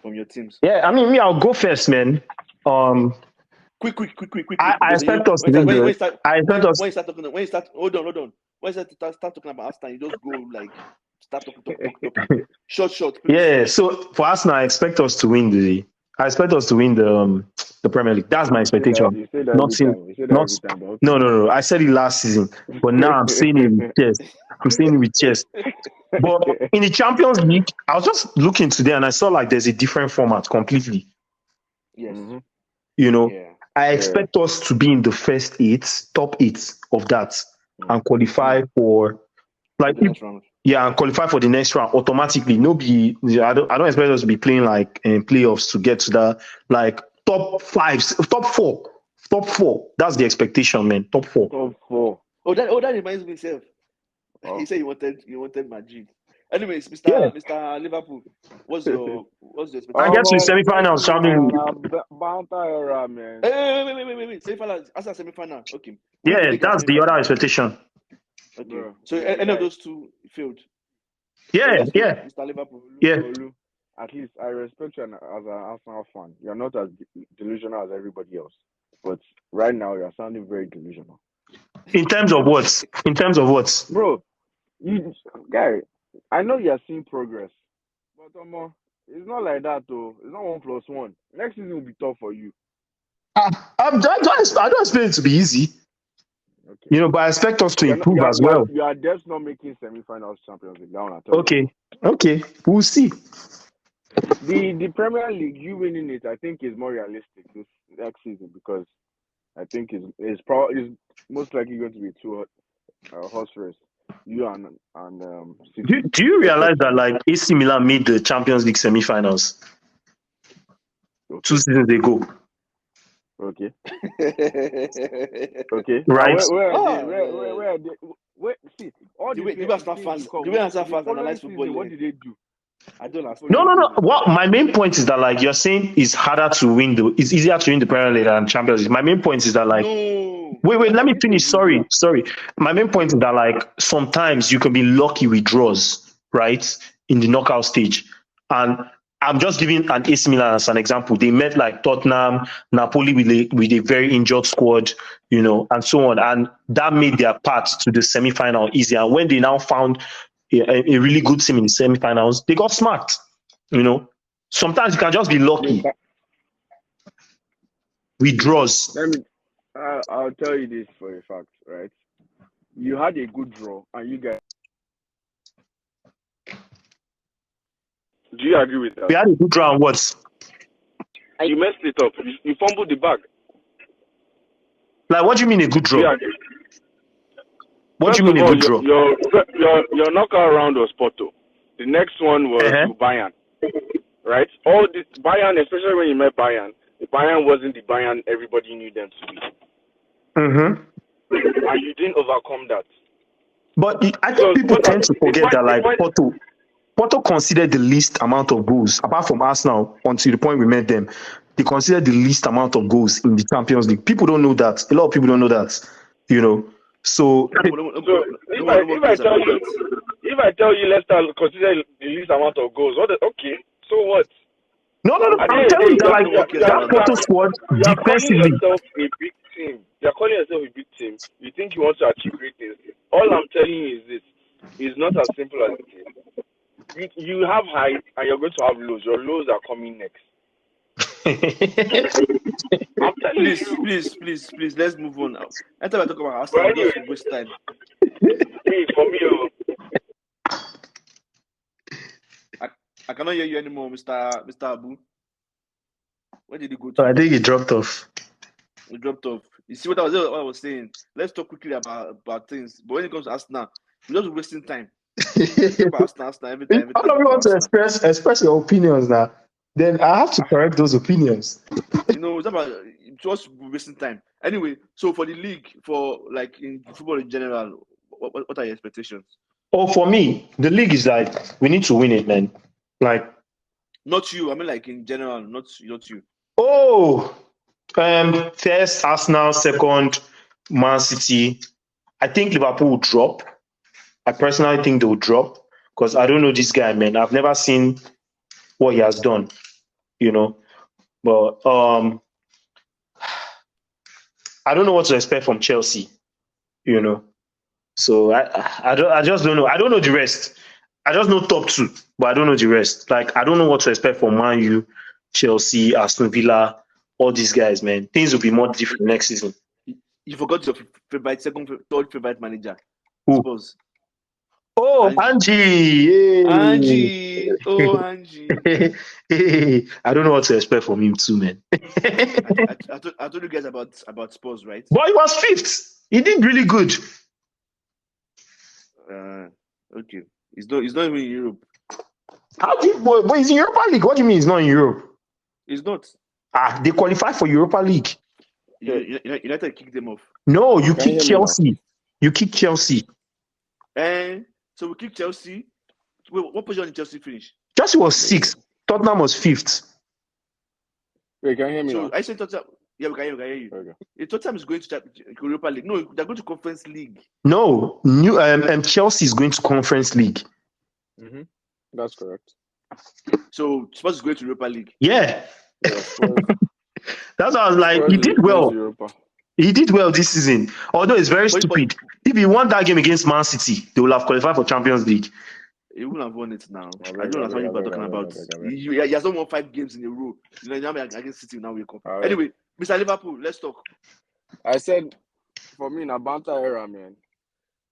From your teams. Yeah, I mean, I'll go first, man. Quick. I expect us to win. When you start hold on. When you start talking about Arsenal, you just go like start talking. Short. Please. Yeah, so for Arsenal, I expect us to win the Premier League. That's my expectation. You say that every time. Okay. No. I said it last season, but now I'm saying it with chest. But in the Champions League, I was just looking today and I saw like there's a different format completely. Yes. You know, I expect us to be in the first top 8 of that and qualify for like the next round. Yeah, and qualify for the next round automatically. I don't expect us to be playing like in playoffs to get to that like top 4. That's the expectation, man. Top 4. Top 4. Oh, that reminds me, self. He said you wanted Madrid. Anyways, Mr. Liverpool, what's your expectation? I get to the semi-finals, champion. Bouncer era, man. Wait. Semi-final. As a semi-final. Okay. Yeah, that's the other expectation. Okay. Yeah. So any of those two failed? Yeah. Mr. Liverpool. Yeah. At least I respect you as an Arsenal fan. You're not as delusional as everybody else. But right now, you're sounding very delusional. In terms of what? Bro, Gary, I know you're seeing progress. But it's not like that, though. It's not 1+1. Next season will be tough for you. I don't expect it to be easy. Okay. But I expect us to improve as well. You are just not making semi-finals Champions League. Okay. We'll see. The Premier League, you winning it, I think is more realistic this next season because I think it's most likely going to be 2 horse race. You and City. Do you realize that like AC Milan made the Champions League semi-finals 2 seasons ago? Okay. Right. Where are they? See, all the way Arsenal fans analyze football. What did they do? I don't understand. No. What my main point is that like you're saying it's it's easier to win the Premier League than Champions League. My main point is that like wait, let me finish. Sorry. My main point is that like sometimes you can be lucky with draws, right? In the knockout stage. And I'm just giving an AC Milan as an example. They met like Tottenham, Napoli with a very injured squad, and so on. And that made their path to the semi-final easier. And when they now found a really good team in the semi-finals, they got smart. Sometimes you can just be lucky with draws. I'll tell you this for a fact, right? You had a good draw, and you guys. Do you agree with that? We had a good draw and what? You messed it up. You fumbled the bag. Like, what do you mean a good draw? What do you mean a good draw? Your knockout round was Porto. The next one was Bayern. Right? All this Bayern, especially when you met Bayern, the Bayern wasn't the Bayern everybody knew them to be. Mm-hmm. And you didn't overcome that. But I think people tend to forget that, like, Porto considered the least amount of goals, apart from Arsenal, until the point we met them. They considered the least amount of goals in the Champions League. People don't know that. A lot of people don't know that, So if I tell you Leicester consider the least amount of goals, okay, so what? No. I'm telling you that that Porto squad defensively. You're calling yourself a big team. You think you want to achieve great things. All I'm telling you is this: it's not as simple as it is. You have highs and you're going to have lows. Your lows are coming next. Please, let's move on now. Anytime I talk about Arsenal, just waste time. For me, I cannot hear you anymore, Mr. Abu. Where did you go to? So I think he dropped off. We dropped off. You see what I was saying? Let's talk quickly about things. But when it comes to Arsenal, we're just wasting time. Talk about Arsenal every time. All of you want to express your opinions now. Then I have to correct those opinions. It's about just wasting time. Anyway, so for the league, for like in football in general, what are your expectations? Oh, for me, the league is like we need to win it, man. Like, not you. I mean, like in general, not you. Oh, first Arsenal, second Man City. I think Liverpool will drop. I personally think they will drop because I don't know this guy, man. I've never seen what he has done, But I don't know what to expect from Chelsea, So I just don't know. I don't know the rest. I just know top two, but I don't know the rest. Like I don't know what to expect from Man U, Chelsea, Aston Villa, all these guys, man. Things will be more different next season. You forgot your third favorite manager. Who? Suppose. Oh, Angie. Hey. Angie. Oh, Angie. Hey. I don't know what to expect from him too, man. I told you guys about Spurs, right? But he was fifth. He did really good. Okay. He's not even in Europe. But he's in Europa League. What do you mean he's not in Europe? He's not. They qualify for Europa League. United kicked them off. No, you kick Chelsea. You kick Chelsea. And so we kicked Chelsea. Wait, what position did Chelsea finish? Chelsea was sixth. Tottenham was fifth. Wait, can you hear me now? I said Tottenham. Yeah, we can hear you. Okay. Tottenham is going to Europa League. No, they're going to Conference League. No, Chelsea is going to Conference League. Mm-hmm. That's correct. So Spurs is going to Europa League. Yeah. That's what I was like. He did well. He did well this season. Although it's very stupid. If he won that game against Man City, they will have qualified for Champions League. He wouldn't have won it now. I don't understand what you're talking about. He has not won 5 games in a row. Now against City now we come. Anyway, Mr. Liverpool, let's talk. I said, for me, in a banter era, man.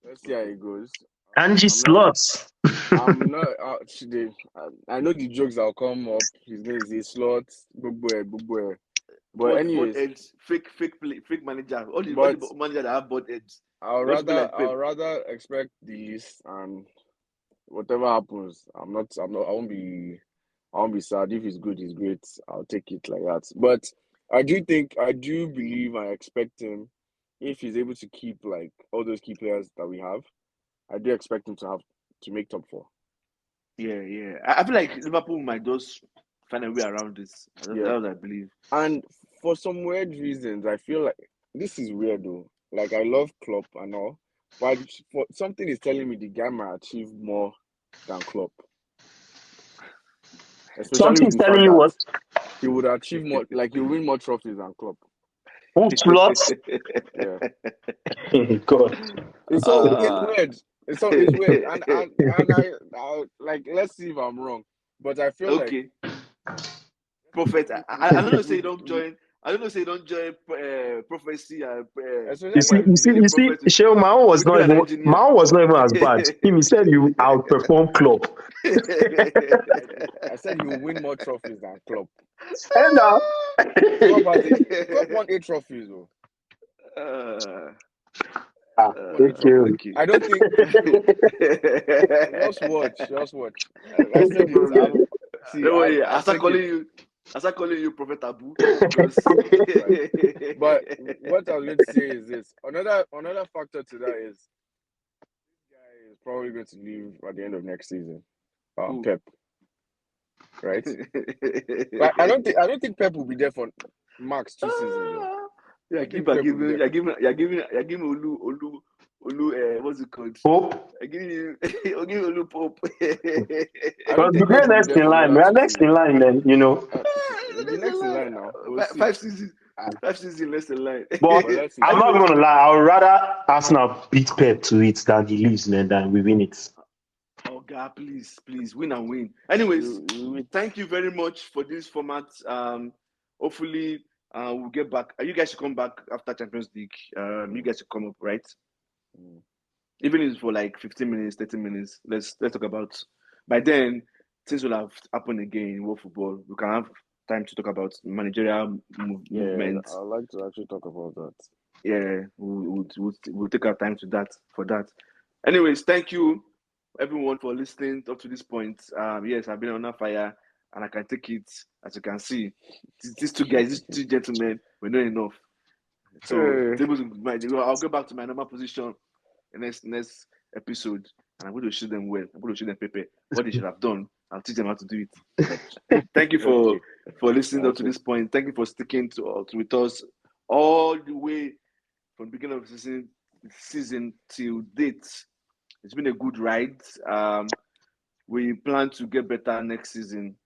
Let's see how it goes. Angie Slots. I'm not today. I know the jokes that'll come up. His name is a slot. But anyways, fake manager. All the managers that have both heads. I'll rather expect the list, and whatever happens, I won't be sad. If it's good, it's great. I'll take it like that. But I do believe, I expect him, if he's able to keep like all those key players that we have, I do expect him to make top 4. Yeah. I feel like Liverpool might just find a way around this. That's what I believe. And for some weird reasons, I feel like this is weird though. Like I love Klopp and all, but something is telling me the guy might achieve more than Klopp. Something's telling you what? He would achieve more, like he'll win more trophies than Klopp. Oh, slots. Yeah. God. It's weird. It's weird. And I like, let's see if I'm wrong. But I feel like Prophet. I don't know say you don't join. I don't know say you don't join prophecy and you see, Sheo, Mao was not even as bad. He said you outperform Klopp. I said you win more trophies than Klopp. And now Klopp won 8 trophies though. Thank you. I don't think. Just watch. I said it. See, I start calling you Prophet Abu. But what I was going to say is this: another factor to that is this guy is probably going to leave at the end of next season. Pep, right? But I don't think Pep will be there for max 2 seasons. You're giving Olu, what's it called? Pope. I'm giving Olu Pope. But we're next in line. We are next in line, man. The next in line now. 5 seasons. 5 seasons next in line. But I'm not gonna lie. I would rather Arsenal beat Pep to it than he lose, man, than we win it. Oh God, please, win and win. Anyways, thank you very much for this format. Hopefully, we'll get back. You guys should come back after Champions League. You guys should come up, right? Even if it's for like 15 minutes, 30 minutes, let's talk about. By then, things will have happened again in world football. We can have time to talk about managerial movement. I'd like to actually talk about that. Yeah, we'll take our time for that. Anyways, thank you everyone for listening up to this point. Yes, I've been on fire, and I can take it. As you can see, these two guys, these two gentlemen, were not enough. So I'll go back to my normal position in next episode, and I'm going to show them well. I'm going to show them Pepe what they should have done. I'll teach them how to do it. Thank you for listening up to this point. Thank you for sticking with us all the way from the beginning of the season till date. It's been a good ride. We plan to get better next season,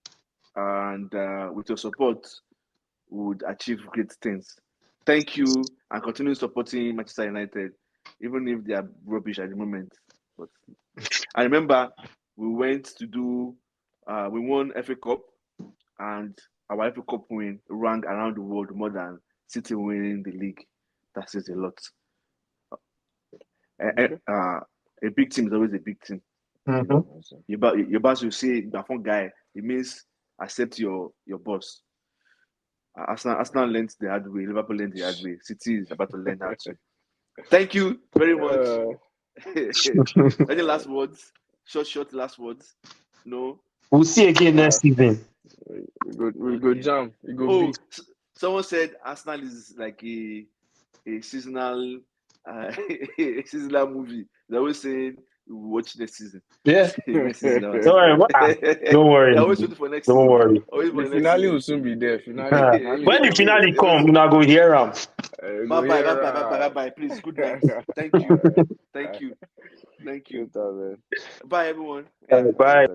and with your support, we would achieve great things. Thank you, and continue supporting Manchester United, even if they are rubbish at the moment. But I remember we went to we won FA Cup, and our FA Cup win rang around the world more than City winning the league. That says a lot. A big team is always a big team. Your boss will say, "Bafon guy," it means accept your boss. Arsenal learned the hard way. Liverpool learned the hard way. City is about to learn how to. Thank you very much. Any last words? Short last words. No. We'll see again next season. We go jam. We go. Someone said Arsenal is like a seasonal seasonal movie. They always say we watch next season. Yeah. Next season. Don't worry. I always waiting for next season. Worry. The finale will soon be there. When the finale come, we now go hear them. Bye. Please, good night. Thank you. Bye, everyone. Bye.